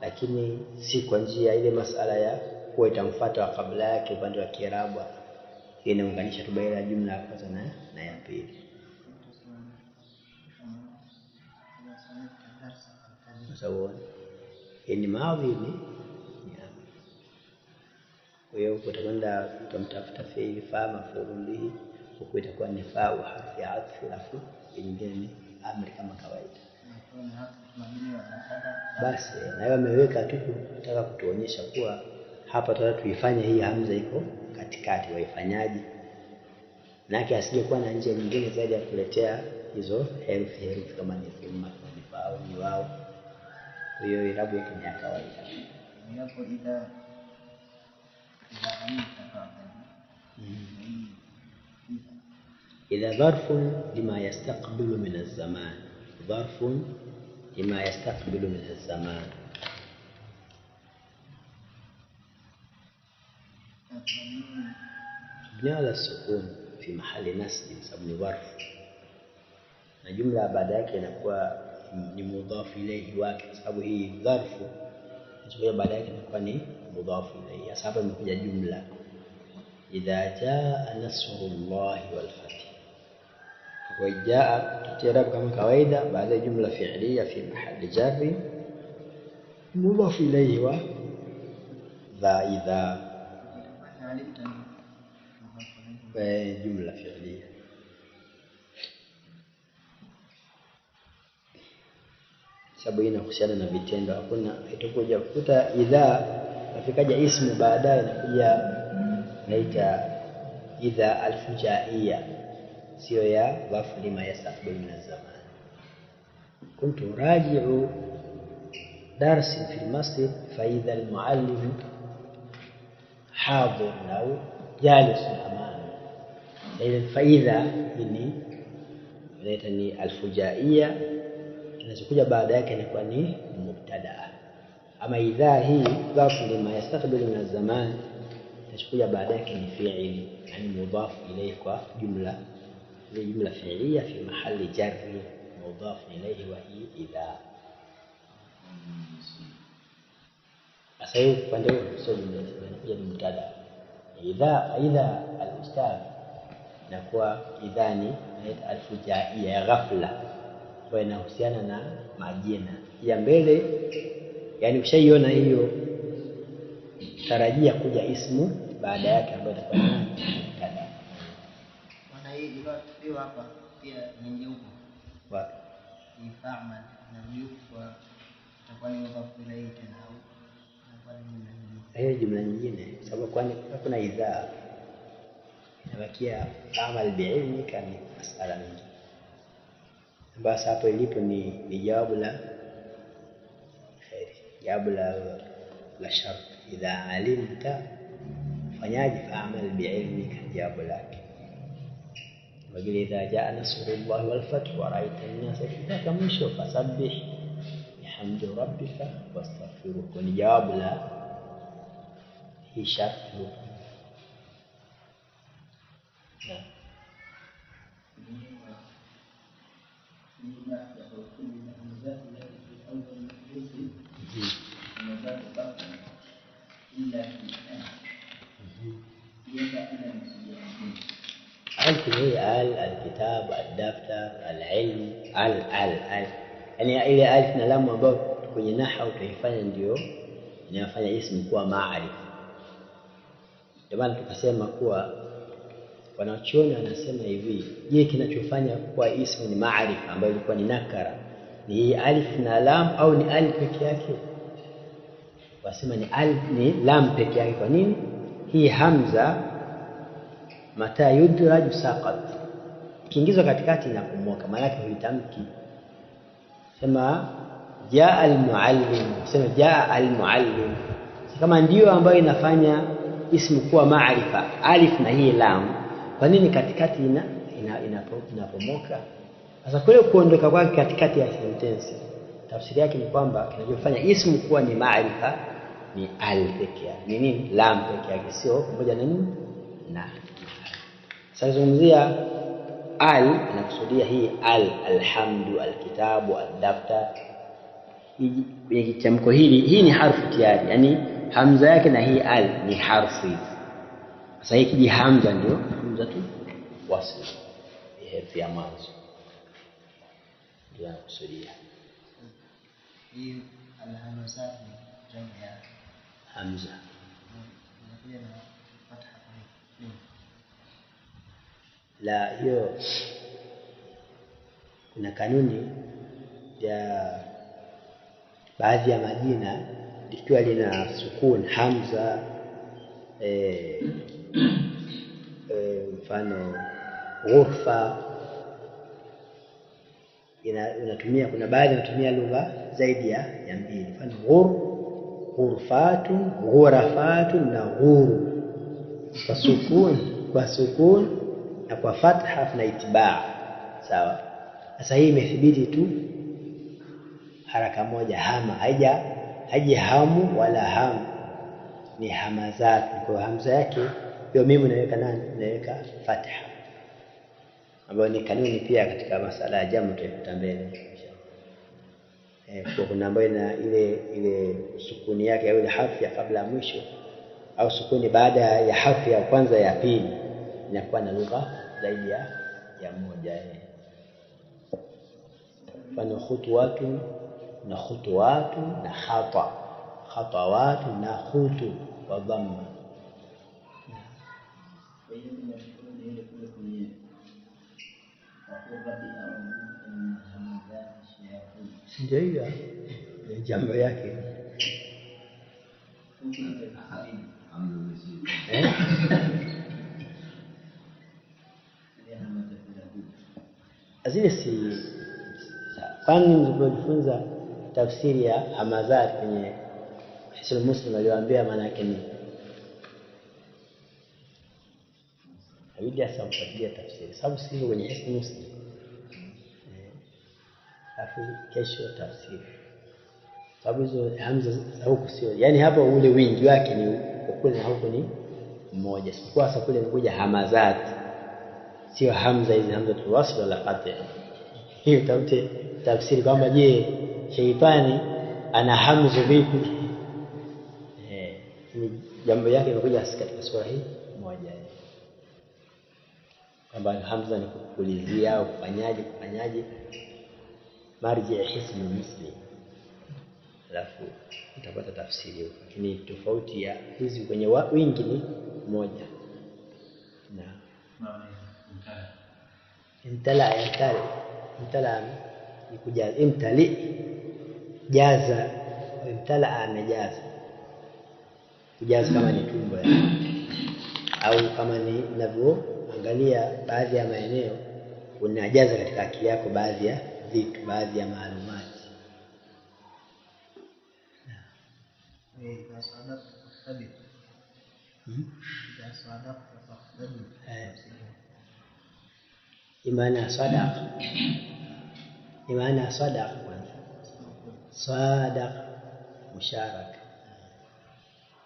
lakini si kwa njia ile masala ya kuwa itamfuata wa kabla yake upande wa Kiarabu. Inaunganisha tu baina ya jumla ya kwanza na ya pili. Sawa. Ni maadhi ni kwa hiyo utakwenda utamtafuta fi'li fa maf'ulun bihi, huko itakuwa ni fa wa harfi atfu, alafu nyingine ni amri kama kawaida. Basi na yeye ameweka tu kutaka kutuonyesha kuwa hapa tunataka tuifanye hii hamza iko katikati, waifanyaje nake asije kuwa na njia nyingine zaidi ya kuletea hizo herufi kama ni thumma ni fa au ni wao. Hiyo irabu yake ni ya kawaida. Hapo idha إذا ظرف لما يستقبل من الزمان، ظرف لما يستقبل من الزمان. مبني على السكون في محل نصب سبب ظرف. الجملة بعد ذلك inakuwa ni mudhaf ilayhi wake, sababu hii dharfu inakuwa baada yake inakuwa ni mudhaf ilayhi, sababu imekuja jumla idha jaa nasrullahi wal fath. Wa jaa tutirab kama kawaida baada ya jumla fi'liya fi mahall jar mudhaf ilayhi wa dha idha jumla fi'liya. Sababu inahusiana na vitendo, hakuna itakuja kukuta idha afikaja ismu baadaye inakuja naita idha al-fujaiyya, sio ya dhafu lima yastaqbil min az-zaman. Kuntu raji'u darsi fi al-masjid fa idha al-muallim hadir au jalis amami. Ile faidha ni inaita ni al-fujaiyya, kinachokuja baada yake inakuwa ni mubtada. Ama idha hii dhafu lima yastaqbil min az-zaman inachokuja baada yake ni fi'li, yani mudhaf ilayhi kwa jumla, ni jumla fi'liya fi mahalli jarri mudhaf ilayhi wa hi idha. Sasa hiyo upande huo sio jumla, inakuja ni mubtada. Idha al-ustadh inakuwa idhani inaita al-fujaiyya ya ghafla, kwa inahusiana na majina ya mbele, yani ushaiona hiyo tarajia kuja ismu baada yake ambayo itakuwa ni mubtada. Maana hii ndio hapa pia ni huko Wapi? Ni fa'mal na yuko itakuwa ni mudhaf ilayhi tena au inakuwa ni hiyo jumla nyingine, sababu kwani kuna idhaa inabakia amal bi'ilmika ni masala nyingine. Basi hapo ilipo ni jawabu la khair, jawabu la shart. Idha alimta fanyaji fa'amal bi'ilmika, jawabu lake. Wajili idha jaa nasrullahi wal fath wa ra'aita an-nasa yadkhuluna mwisho fasabbih bihamdi rabbika wastaghfiruh, ni jawabu la hii shart. الكتاب الدفتر العلم يعني ile alif na lam ambayo kwenye nahwu utaifanya ndio inafanya ismu kuwa maarifa. Ndio maana tukasema kuwa wanachuoni wanasema hivi, je, kinachofanya kuwa ismu ni maarifa ambayo ilikuwa ni nakara ni hii alif na lam au ni alif peke yake? Wasema ni alif ni lam peke yake. Kwa nini? Hii hamza mata yudraju saqat, kiingizwa katikati na kumoka, maana yake huitamki. Sema jaa almuallim, sema jaa almuallim, kama ndio ambayo inafanya ismu kuwa maarifa alif na hii lam, kwa nini katikati inapomoka? Sasa kule kuondoka kwake katikati ya sentensi, tafsiri yake ni kwamba kinachofanya ismu kuwa ni maarifa ni al peke yake, ni nini? Lam peke yake, sio pamoja na nini na. Sasa zungumzia al, inakusudia hii al, alhamdu, alkitabu, aldaftar. Kwenye kitamko hii ni harfu tayari, yani hamza yake na hii al ni harfu. Sasa hii kiji hamza ndio hamza tu wasl, herufi ya mwanzo ndio inakusudia. Hii alhamza jamu ya hamza. Inakuja na fatha kwa La, hiyo kuna kanuni ya baadhi ya majina likiwa lina sukun hamza, mfano ghurfa, inatumia, kuna baadhi inatumia lugha zaidi ya mbili, mfano ghurfatun, ghurafatun na ghuru, kwa sukun na kwa fatha na itibaa. Sawa. Sasa hii imethibiti tu haraka moja, hama, haiji hamu wala hamu, ni hamazat. Kwa hamza yake hiyo mimi naweka fatha, ambayo ni kanuni pia katika masala ya jamu, tutaikuta mbele. Kwa kuna ambayo na ile sukuni yake au ile harfi ya kabla ya mwisho au sukuni baada ya harfi ya kwanza ya pili inakuwa na lugha zaidi ya moja. Mfano khutwatu na khutuwatu na khatawatu na khutu wa dhamma. Ndio hiyo jambo yake. Azile si kwani mlipojifunza tafsiri ya hamazat kwenye Hisnul Muslim aliwaambia maana yake ni haija sababu tafsiri, sababu sio kwenye Hisnul Muslim. Afu kesho tafsiri, sababu hizo hamza huko sio, yani hapa ule wingi wake ni kule na huko ni mmoja, kwa sababu kule imekuja hamazat, sio hamza hizi hamza tu wasl wala qati. Hiyo tafsiri kwamba je, sheitani ana hamza vipi? Ni jambo yake imekuja katika sura hii moja, kwamba hamza ni kupulizia au kufanyaje marji ya Hisnul Muslim, alafu utapata tafsiri huko, lakini tofauti ya hizi kwenye wingi ni moja. Na imtala ni kujaza, imtali jaza, imtala amejaza, kujaza kama ni tumbo au kama ni ninavyoangalia baadhi ya maeneo unajaza katika akili yako baadhi ya vitu, baadhi ya maalumati. Imana sadaq kwanza, sadaq musharaka,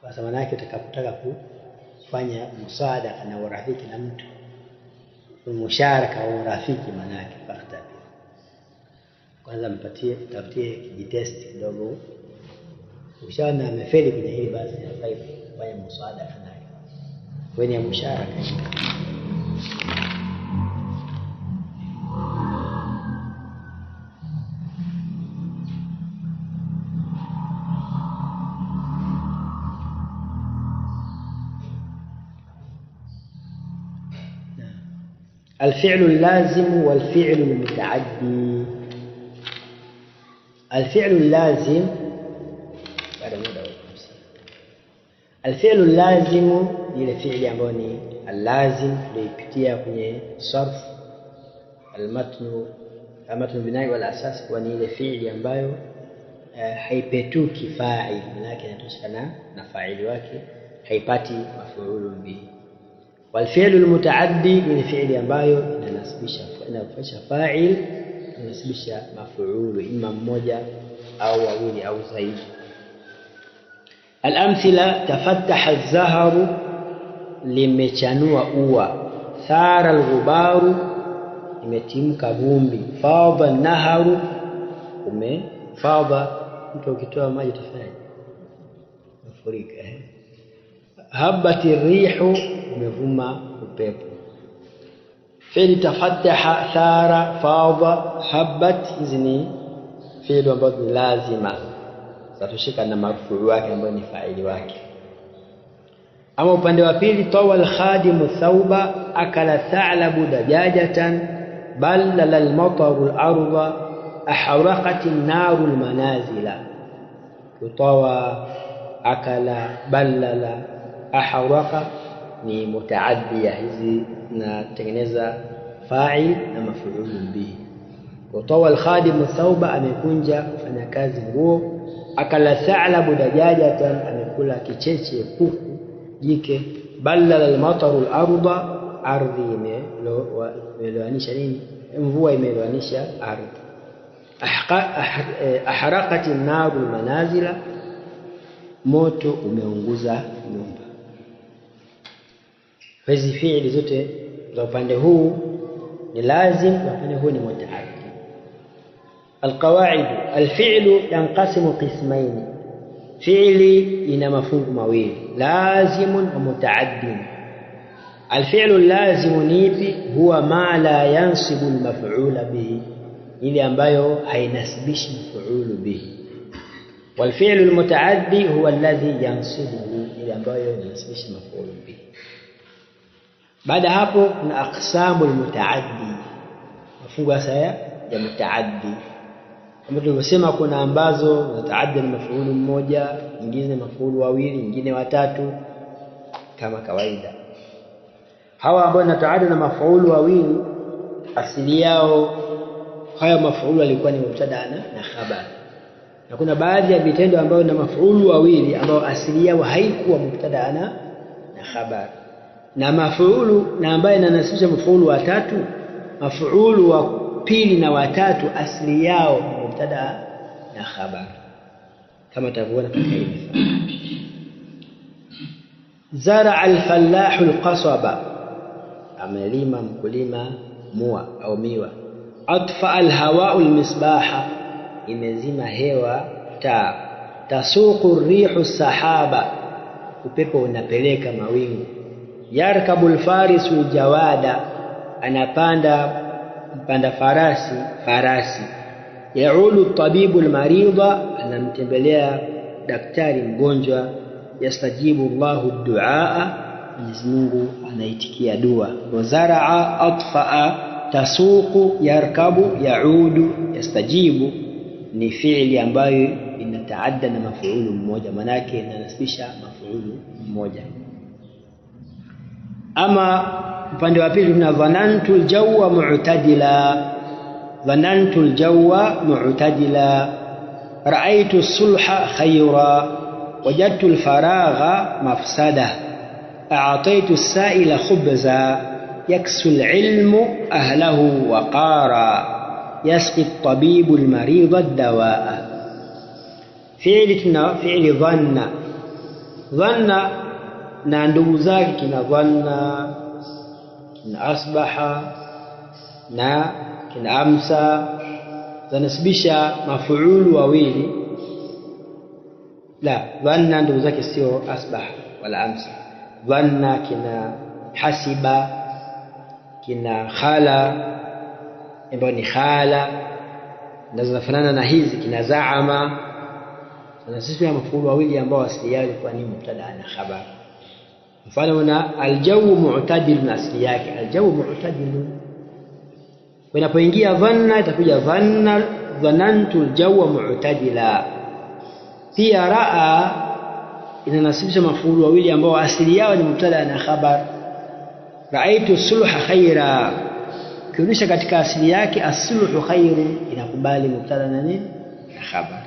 kwa sababu manake utakapotaka kufanya musadaqa na urafiki na mtu, musharaka au urafiki, manake fakta kwanza tafutie kijitesti kidogo. Ukishaona amefeli kwenye hili, basi hafai kufanya musadaqa naye, kwenye musharaka. الفعل اللازم والفعل المتعدي. الفعل اللازم الفعل اللازم ni fi'li ambayo ni al-lazim tulipitia kwenye sarf al-matn binai wal asas, kwa ni ile fi'li ambayo haipetuki fa'il, maana yake inatoshana na fa'ili wake, haipati maf'ul bihi. Wal fi'l al-mutaaddi ni fi'li ambayo inafanya fa'il, inasibisha maf'ul imma mmoja au wawili au zaidi. الأمثلة: تفتح الزهر limechanua ua, thara al-ghubaru imetimka vumbi, fadha an-naharu umefadha, mtu ukitoa maji tafanya mafurika, habati ar-rihu umevuma upepo. Fi'li tafattaha, thara, fadha, habat, hizi ni fi'li ambazo ni lazima zatoshika na marfuu wake ambayo ni fa'ili wake. Ama upande wa pili, tawal khadimu thawba, akala tha'labu dajajatan, ballala al-mataru al-ardha, ahraqat an-naru al-manazila. Tawa, akala, ballala, ahraqa ni mutaaddiya, hizi natengeneza fa'il na maf'ul bihi. Tawal khadimu thawba, amekunja kufanya kazi nguo. Akala tha'labu dajajatan, amekula kicheche kuku jike. Ballala al-mataru al-ardha, ardhi imeloanisha nini? Mvua imeloanisha ardhi. Ahraqat an-naru al-manazila, moto umeunguza nyumba. Hizi fi'ili zote za upande huu ni lazim, na upande huu ni mutaaddi. القواعد: الفعل ينقسم قسمين، فعلي ina mafungu mawili, lazim wa mutaaddi. الفعل اللازم nipi? huwa ma la yansibu al-maf'ul bihi, ile ambayo hainasibishi maf'ul bihi. والفعل المتعدي هو الذي ينصبه, ile ambayo inasibisha maf'ul bihi. Baada hapo kuna aqsamul mutaaddi, mafungu hasa ya mutaaddi. Kama tulivyosema, kuna ambazo zinataadda na maf'ul mmoja, nyingine maf'ul wawili, nyingine watatu kama kawaida. Hawa ambao zinataadda na maf'ul wawili, asili yao haya maf'ul walikuwa ni mubtada na khabar. Na kuna baadhi ya vitendo ambavyo na maf'ul wawili ambao asili yao haikuwa mubtada na khabar. Na maf'ul na ambaye inanasibisha maf'ul wa tatu, maf'ul wa pili na watatu asili yao mubtada na khabar, kama tavyoona katika hii mifano. Zara al-fallahu al-qasaba, amelima mkulima mua au miwa. Atfa al-hawa'u al-misbaha, imezima hewa taa. Tasuqu ar-rihu as-sahaba, upepo unapeleka mawingu. Yarkabu al-farisu al-jawada, anapanda mpanda farasi. Yaulu at-tabibu al-marida, anamtembelea daktari mgonjwa. Yastajibu Allahu ad-du'a, Mwenyezi Mungu anaitikia dua. Wazaraa, atfa'a, tasuqu, yarkabu, yaudu, yastajibu ni fi'li ambayo inataadda na maf'ul mmoja, maana yake inanasibisha maf'ul mmoja. Ama upande wa pili tuna dhanantu al-jawwa mu'tadila. Dhanantu al-jawwa mu'tadila, ra'aytu as-sulha khayra, wajadtu al-faragha mafsada, a'taytu as-sa'ila khubza, yaksu al-'ilmu ahlahu waqara, yasqi at-tabibu al-marida ad-dawa'a. Fi'li tuna fi'li dhanna. Dhanna na ndugu zake kina dhanna, kina asbaha na kina amsa, zanasibisha maf'ul wawili. La, dhanna ndugu zake sio asbaha wala amsa. Dhanna kina hasiba, kina khala ambayo ni khala, ndizo zinafanana na hizi. Kina zaama, zanasibisha maf'ul wawili ambao asili yao ilikuwa ni mubtada na khabar. Mfano na aljawu mu'tadil, na asili yake aljawu mu'tadil Inapoingia dhanna itakuja dhanna, dhanantu aljawa mu'tadila. Pia raa inanasibisha mafuulu wawili ambao asili yao ni mubtada na khabar. Raaitu sulha khaira, kirudisha katika asili yake as-sulhu khairu, inakubali mubtada na nini na khabar.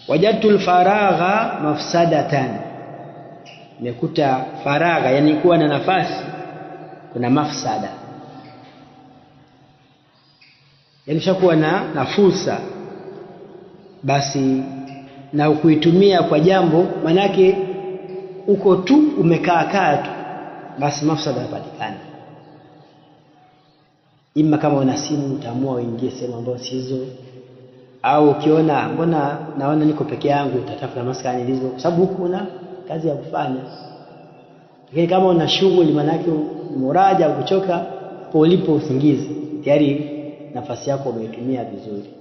Wajadtu al-faragha mafsadatan, nimekuta faragha yani kuwa na nafasi kuna mafsada, yani shakuwa na fursa basi na kuitumia kwa jambo, manake uko tu umekaa tu, basi mafsada yapatikana. Ima kama una simu utaamua uingie sehemu ambayo sizo, au ukiona mbona naona niko peke yangu utatafuta maskani hizo kwa sababu kuna kazi ya kufanya. Lakini kama una shughuli, manake muraja kuchoka polipo usingizi, tayari nafasi yako umeitumia vizuri.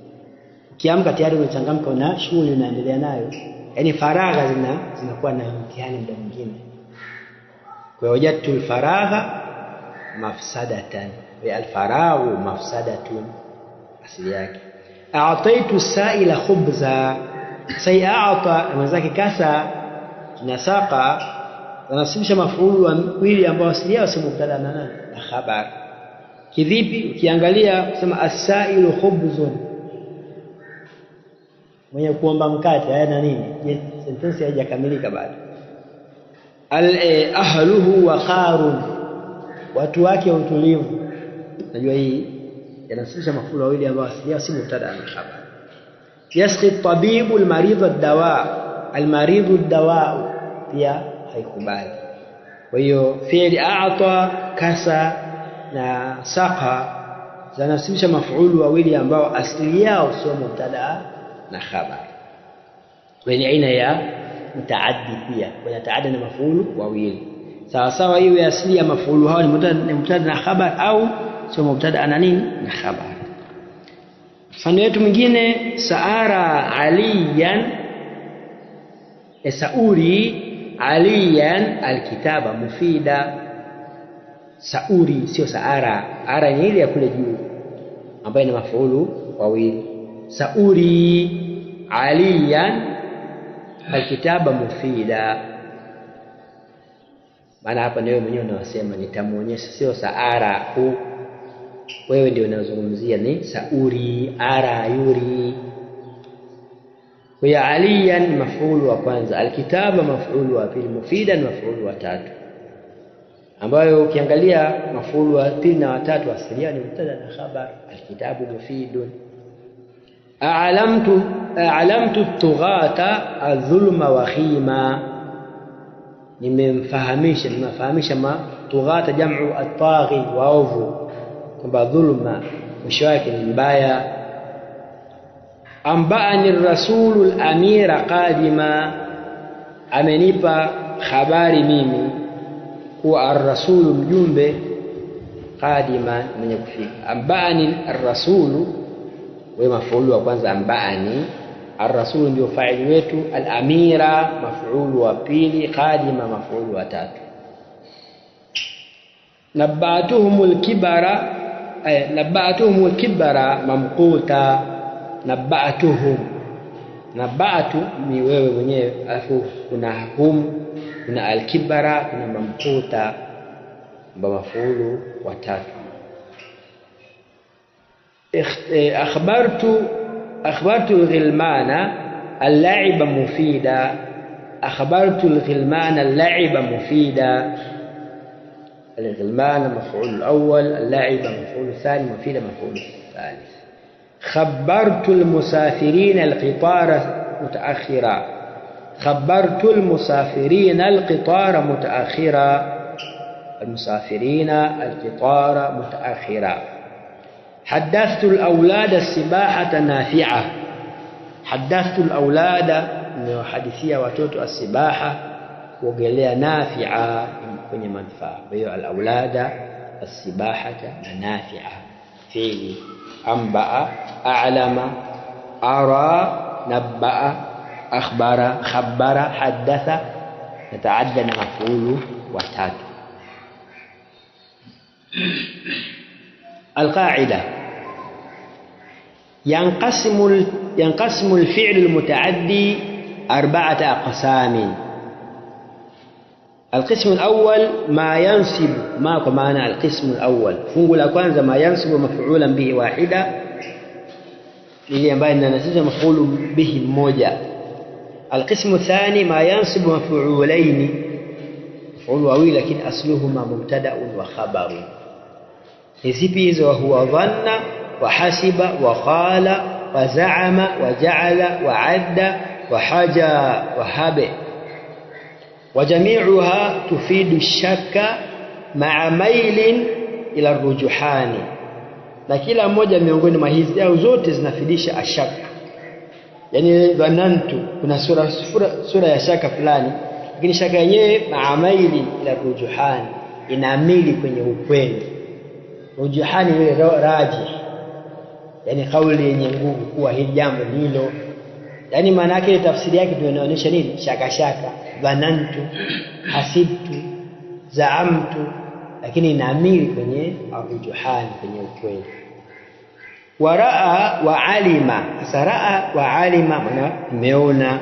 Ukiamka tayari umechangamka, una shughuli unaendelea nayo, yani faragha zinakuwa na mtihani muda mwingine. Kwa hiyo wajadtu al-faragha mafsadatan, wa al-faraghu mafsadatun asili yake. A'taitu sa'ila khubza, sai'ata mazaki kasa na saqa wanasibisha mafuulu wawili ambao asili yao si mubtada na khabar. Kivipi? Ukiangalia kusema as-sa'ilu khubzun, mwenye kuomba mkate, haya na nini, sentence haijakamilika bado. Ahluhu waqarun, watu wake utulivu. Najua hii yanasibisha mafuulu wawili ambao asili yao si mubtada na khabar. Yasqi at-tabibu al-maridha ad-dawa, al-maridhu ad-dawa pia haikubali. Kwa hiyo fi'li a'ta, kasa na saqa zanasibisha mafuulu wawili ambao asili yao sio mubtada na khabar. Wenye aina ya mutaaddi pia wanataadda na mafuulu wawili sawa sawa, iwe asili ya mafuulu hao ni mubtada na khabar au sio mubtada na nini na khabar. Mfano wetu mwingine, saara aliyan, sauri aliyan alkitaba mufida. Sauri sio saara, ara ni ile ya kule juu ambayo ni mafuulu wawili. Sauri aliyan alkitaba mufida, maana hapa ndio mwenyewe unasema nitamuonyesha, sio saara hu, wewe ndio unazungumzia ni sauri, ara yuri. Kwa hiyo aliyan mafuulu wa kwanza, alkitaba mafuulu wa pili, mufida ni mafuulu wa tatu, ambayo ukiangalia mafuulu wa pili na watatu asili ni mubtada na khabar. Alkitabu mufidun. A'lamtu at-tughata adh-dhulma wa khima, nimefahamisha tughata jamu at-taghi, waovu, kwamba dhulma mwisho wake ni mbaya. Amba'ani ar-rasulul amira qadima, amenipa habari mimi kuwa ar-rasulu mjumbe, qadima mwenye kufika. Amba'ani ar-rasulu wa mafuulu wa kwanza amba'ani, ar-rasulu ndio fa'ili wetu, al-amira mafuulu wa pili, qadima mafuulu wa tatu. Nabba'tuhumul kibara mamquta, nabba'tu ni wewe mwenyewe, alafu kuna hum, kuna al-kibara, kuna mamquta mafuulu wa tatu. أخبرت الغلمان اللعب مفيدا، أخبرت الغلمان اللعب مفيدا. الغلمان مفعول الأول، اللعب مفعول الثاني، مفيدا مفعول الثالث. خبرت المسافرين القطار متأخرا، خبرت المسافرين القطار متأخرا، المسافرين القطار متأخرا. حدثت الأولاد السباحة نافعة، حدثت الأولاد من حديثية watoto السباحة kuogelea, nafi'a kwenye manufaa. Kwa hiyo al-aulada as-sibahata nafi'a fi'li anba'a a'lama ara nabba'a akhbara khabbara haddatha yataadda na mafuulu wa tatu. القاعدة ينقسم الفعل المتعدي 4 أقسام. القسم الأول ما ينصب، ما كمعنى القسم الأول fungu la kwanza ما ينصب مفعولا به واحدا, ili ambaye ninasema maf'ul bihi mmoja. القسم الثاني ما ينصب مفعولين, مفعول wawili lakini asluhuma mubtada wa khabar. Hizipi hizo? huwa dhanna wa hasiba wa qala wa za'ama wa ja'ala wa 'adda wa haja wa habe. وجميعها تفيد الشك مع ميل إلى الرجحان, na kila moja miongoni mwa hizi au zote zinafidisha ashaka, yani dhanantu, kuna sura ya shaka fulani, lakini shaka yenyewe maa maili ila rujuhani, inaamili kwenye ukweli. Rujuhani ile rajih, yani kauli yenye nguvu kuwa hili jambo hilo, yani maana yake tafsiri yake ndio inaonyesha nini? Shaka shaka, dhanantu, hasibtu, zaamtu, lakini inaamili kwenye rujuhani, kwenye ukweli. Waraa wa alima, saraa wa alima maana ameona,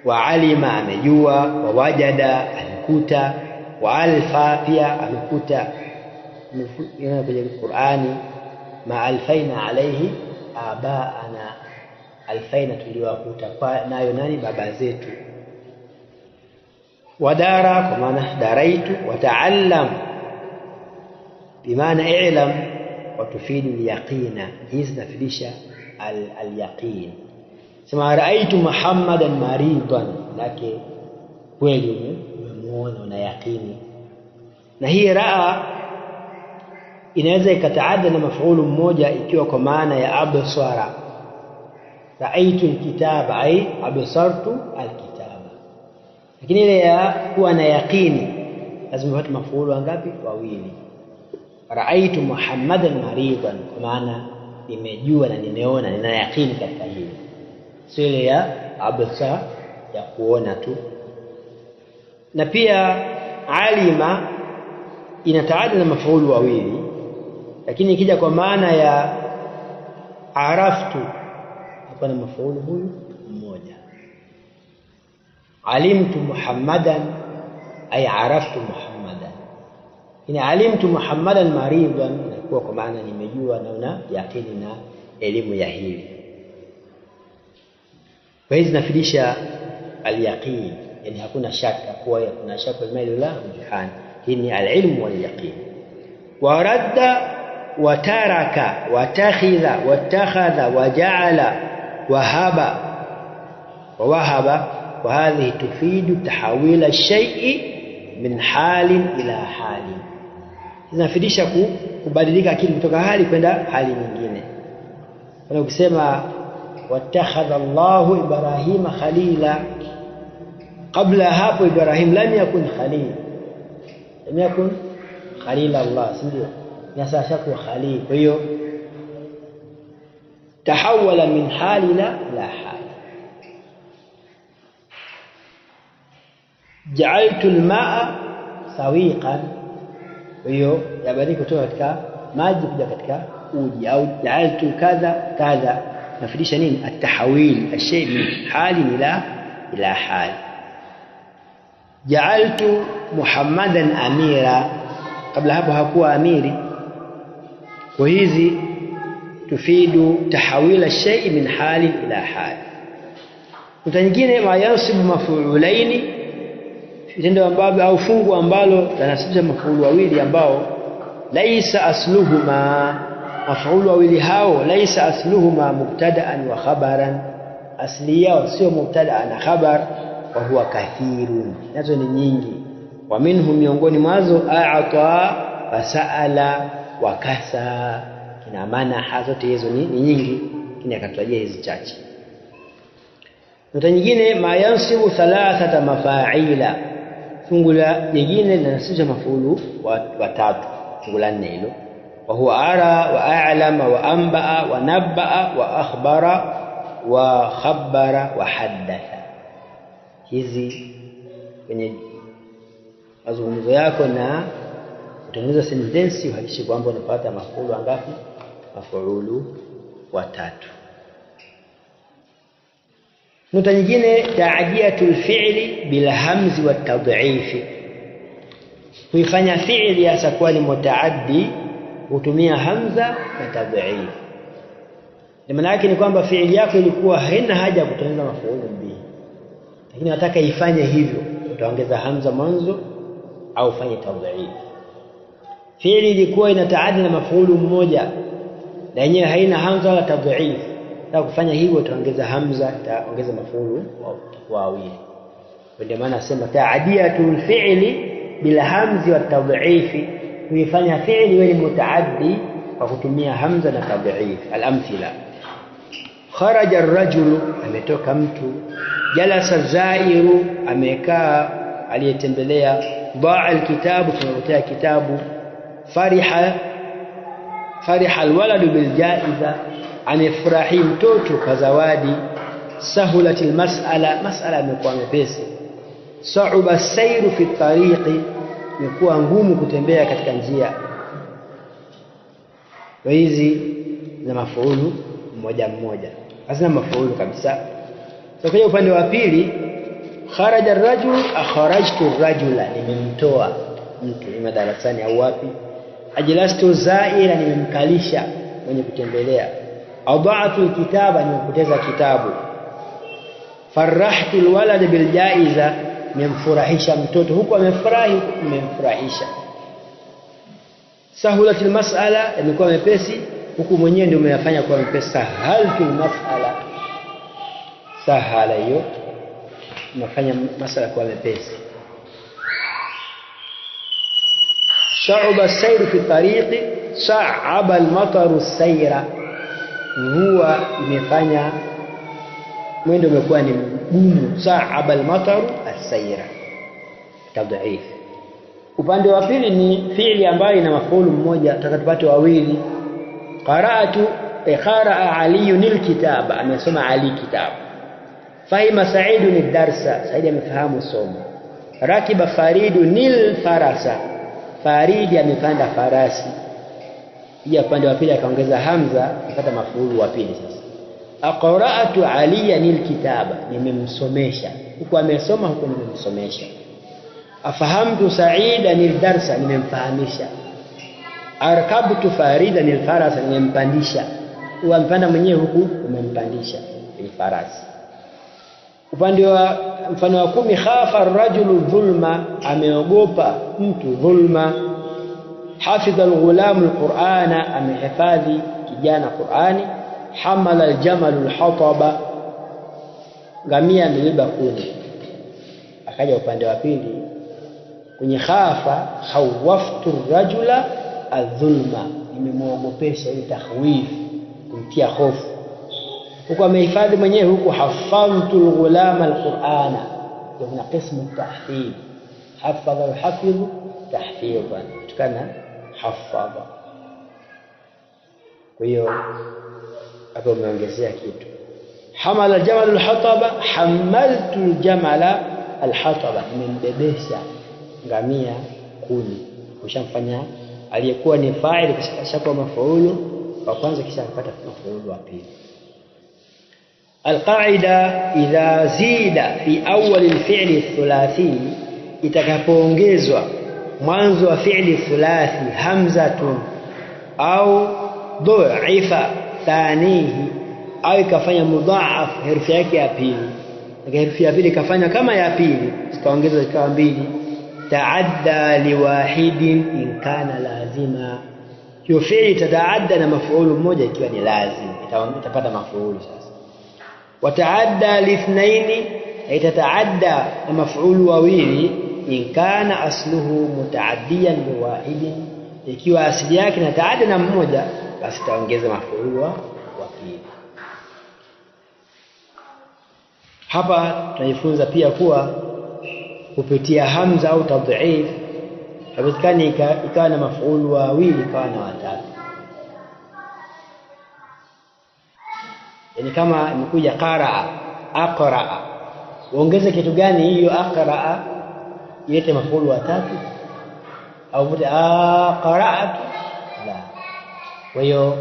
wa alima amejua, wa wajada amekuta, wa alfa pia amekuta. Kwenye Qur'ani ma alfaina alayhi abaana, alfaina tuliwakuta kwa nayo nani? Baba zetu. Wadara kwa maana daraitu, wataallam bimaana i'lam, watufidu al-yaqina, hizi zinafidisha al-yaqin. Sema raaitu Muhammadan maridan, lake kweli umemuona, una yaqini. Na hii raa inaweza ikataada na maf'ulu mmoja ikiwa kwa maana ya absara. Raaitu al-kitaba ay absartu al-kitaba, lakini ile ya kuwa na yaqini lazima upate maf'ulu ngapi? Wawili. Raaitu Muhammadan maridan, kwa maana nimejua na nimeona, nina yaqini katika hili, sio ile ya absa ya kuona tu. Na pia alima inataada na maf'ulu wawili, lakini ikija kwa maana ya araftu hapana maf'ulu huyu mmoja. Alimtu Muhammadan ay araftu Muhammadan, ini alimtu Muhammadan maridan inakuwa kwa maana nimejua na una yaqini na elimu ya hili. Kwa hizi zinafidisha al-yaqin, yani hakuna shaka, kuwa kuna shaka mali la rujuhan. Hii ni al-ilm wal-yaqin. Wa radda wa taraka wa takhidha wa takhadha wa ja'ala wa haba wa wahaba, wa hadhihi tufidu tahawila ash-shay'i min halin ila halin. Zinafidisha kubadilika kitu kutoka hali kwenda hali nyingine. Kwa ukisema watakhadha Allahu Ibrahima khalila, kabla hapo Ibrahim lam yakun khalil, lam yakun khalil Allah, ndio na sasa kwa khalil. Kwa hiyo tahawala min hali la hali. Ja'altu al-ma'a sawiqan, kwa hiyo yabadilika kutoka katika maji kuja katika uji. Au ja'altu kadha kadha, nafidisha nini? At-tahawil ash-shay' min hali ila hali. Ja'altu Muhammadan amira, kabla hapo hakuwa amiri. Kwa hizi tufidu tahawila ash-shay' min hali ila hali. Kuta nyingine ma yansibu maf'ulaini, vitendo ambavyo au fungu ambalo linasibisha maf'ulu wawili ambao laisa asluhuma, maf'ulu wawili hao laisa asluhuma mubtada'an wa khabaran, asli yao sio mubtada na khabar. Wa huwa kathirun, nazo ni nyingi. Wa minhum, miongoni mwazo a'ata wa sa'ala wa kasa, kina maana zote hizo ni nyingi, kini akatajia hizi chache. Nota nyingine ma yansibu thalathata mafa'ila, fungu la nyingine linasibisha maf'ulu watatu, fungu la nne hilo. Wa huwa ara wa a'lama wa anba'a wa nabba'a wa akhbara wa khabbara wa haddatha. Hizi kwenye mazungumzo yako na kutengeneza sentensi uhakikishe kwamba unapata maf'ulu ngapi? Maf'ulu watatu. Nukta nyingine, ta'diyatul fi'li bil hamzi wat tad'if. Kuifanya fi'li hasa kuwa ni mutaaddi kutumia hamza na tad'if. Maana yake ni kwamba fi'li yako ilikuwa haina haja ya kutengeneza mafuulu bihi, lakini nataka ifanye hivyo, utaongeza hamza mwanzo au ufanye tad'if. Fi'li ilikuwa inataaddi na mafuulu mmoja na yenyewe haina hamza wala tad'if, na kufanya hivyo utaongeza hamza, utaongeza mafuulu wawili. Ndio maana nasema ta'diyatul fi'li bil hamzi wat tad'if, kuifanya fi'li iwe mutaaddi kwa kutumia hamza na tad'if. Al-amthila: kharaja ar-rajulu, ametoka mtu; jalasa zairu, amekaa aliyetembelea; daa al-kitabu, tumepotea kitabu; fariha al-waladu bil jaiza, amefurahi mtoto kwa zawadi; sahulatil mas'ala, mas'ala imekuwa mepesi; sa'uba as-sayru fi tariqi, imekuwa ngumu kutembea katika njia. Hizi na mafuulu mmoja mmoja, hazina mafuulu kabisa. Sasa kwa upande wa pili, kharaja ar-rajul, akhrajtu ar-rajula, nimemtoa mtu ni darasani au wapi. Ajlastu zaira, nimemkalisha mwenye kutembelea. Adha'tu al-kitaba, nimepoteza kitabu. Farahtu al-walad bil jaiza, nimemfurahisha mtoto, huko amefurahi, huko nimemfurahisha. Sahulatil mas'ala, imekuwa mepesi, huku mwenyewe ndio umeyafanya kwa mepesi. Sahaltul mas'ala, sahala hiyo unafanya masala kwa mepesi. Sha'aba as-sayru fi tariqi, sha'aba al-mataru as-sayra, huwa imefanya mwendo umekuwa ni mgumu. Sha'aba al-mataru as-sayra, tad'if. Upande wa pili ni fi'li ambayo ina mafuulu mmoja, tutakapata wawili. Qara'atu, qara'a aliyun al-kitaba, amesoma Ali kitabu. Fahima Saidun ad-darsa, Said amefahamu somo. Rakiba Faridun al-farasa, Faridi amepanda farasi. Hii upande wa pili akaongeza hamza, kupata mafuulu wa pili. Sasa aqra'atu aliyan al-kitaba, nimemsomesha, huko amesoma, huko nimemsomesha. Afahamtu Saidan al-darsa, nimemfahamisha. Arkabtu Faridan al-farasa, nimempandisha, huwa ampanda mwenyewe, huku umempandisha farasi. Upande wa mfano wa 10, khafa ar-rajulu dhulma, ameogopa mtu dhulma. Hafidha al-ghulamu al-Qur'ana, amehifadhi kijana Qur'ani. Hamala al-jamalu al-hataba, ngamia amebeba kuni. Akaja upande wa pili kwenye khafa, khawaftu ar-rajula adh-dhulma, nimemwogopesha, ile takhwif, kumtia hofu. Huko amehifadhi mwenyewe, huko hafadhtu al-ghulama al-Qur'ana, kuna qismu tahfidh. Hafadha al-hafidh tahfidhan, tukana hafadha. Kwa hiyo hapo umeongezea kitu. Hamala al-jamal al-hataba, hamaltu al-jamala al-hataba, nimembebesha ngamia kuni. Ushamfanya aliyekuwa ni fa'il kisha kwa mafuulu wa kwanza, kisha kupata mafuulu wa pili. القاعدة إذا زيد في أول الفعل الثلاثي، itakapoongezwa mwanzo wa fi'li thulathi hamzatun au dhu'ifa thanihi, au ikafanya mudha'af herufi yake ya pili, na herufi ya pili ikafanya kama ya pili, ikaongezwa ikawa mbili. Ta'adda liwahidin in kana lazima, hiyo fi'li tataadda na mafuulu mmoja ikiwa ni lazim, itapata mafuulu. Sasa wataadda lithnaini, itataadda na mafuulu wawili. In kana asluhu mutaaddiyan biwahidin, ikiwa asili yake na taadda na mmoja, basi taongeza mafuulu wa pili. Hapa tunajifunza pia kuwa kupitia hamza au tad'if habitkani ikawa na mafuulu wawili, ikawa na watatu. Yani kama imekuja qaraa, aqraa, uongeze kitu gani hiyo aqraa ilete mafuulu watatu, au vute qaraat? La. Kwa hiyo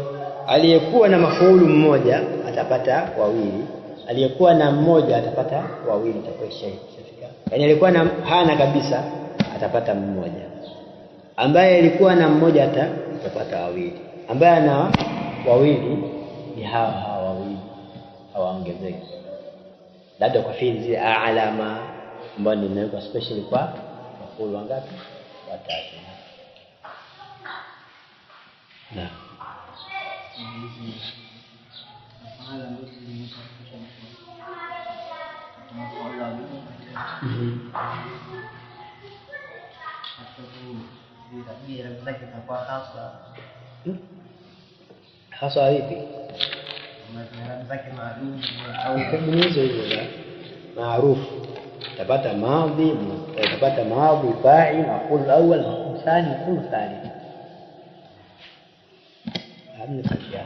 aliyekuwa na mafuulu mmoja atapata wawili, aliyekuwa na mmoja atapata wawili, itakuwa ishafika. Yaani alikuwa na hana kabisa atapata mmoja, ambaye alikuwa na mmoja atapata wawili, ambaye ana wawili ni hawa wawili hawaongezeki, labda kwa fi'li zile alama ambayo nimeweka special kwa mafuulu wangapi? Watatu. Na hasa vipi? Hizo maarufu utapata madhi, utapata madhi fa'il, maf'ul awwal, maf'ul thani, maf'ul thalith. Hamna kashia.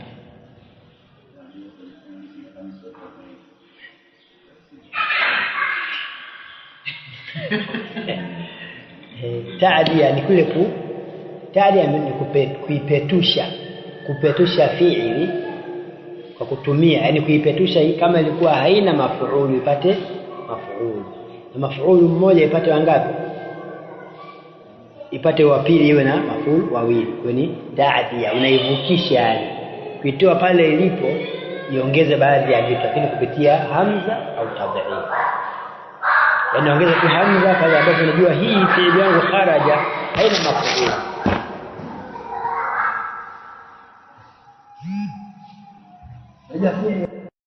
Taadia ni kule taadia ni kupetusha fi'ili kwa kutumia, yani kuipetusha kama ilikuwa haina mafuulu ipate mafuulu, na mafuulu mmoja ipate wangapi? Ipate wa pili iwe na mafuulu wawili. Kwa ni taadia, unaivukisha, yani kuitoa pale ilipo iongeze baadhi ya vitu, lakini kupitia hamza au tadhif. Yani ongeza tu hamza pale ambapo unajua hii fi'ili yangu kharaja haina mafuulu.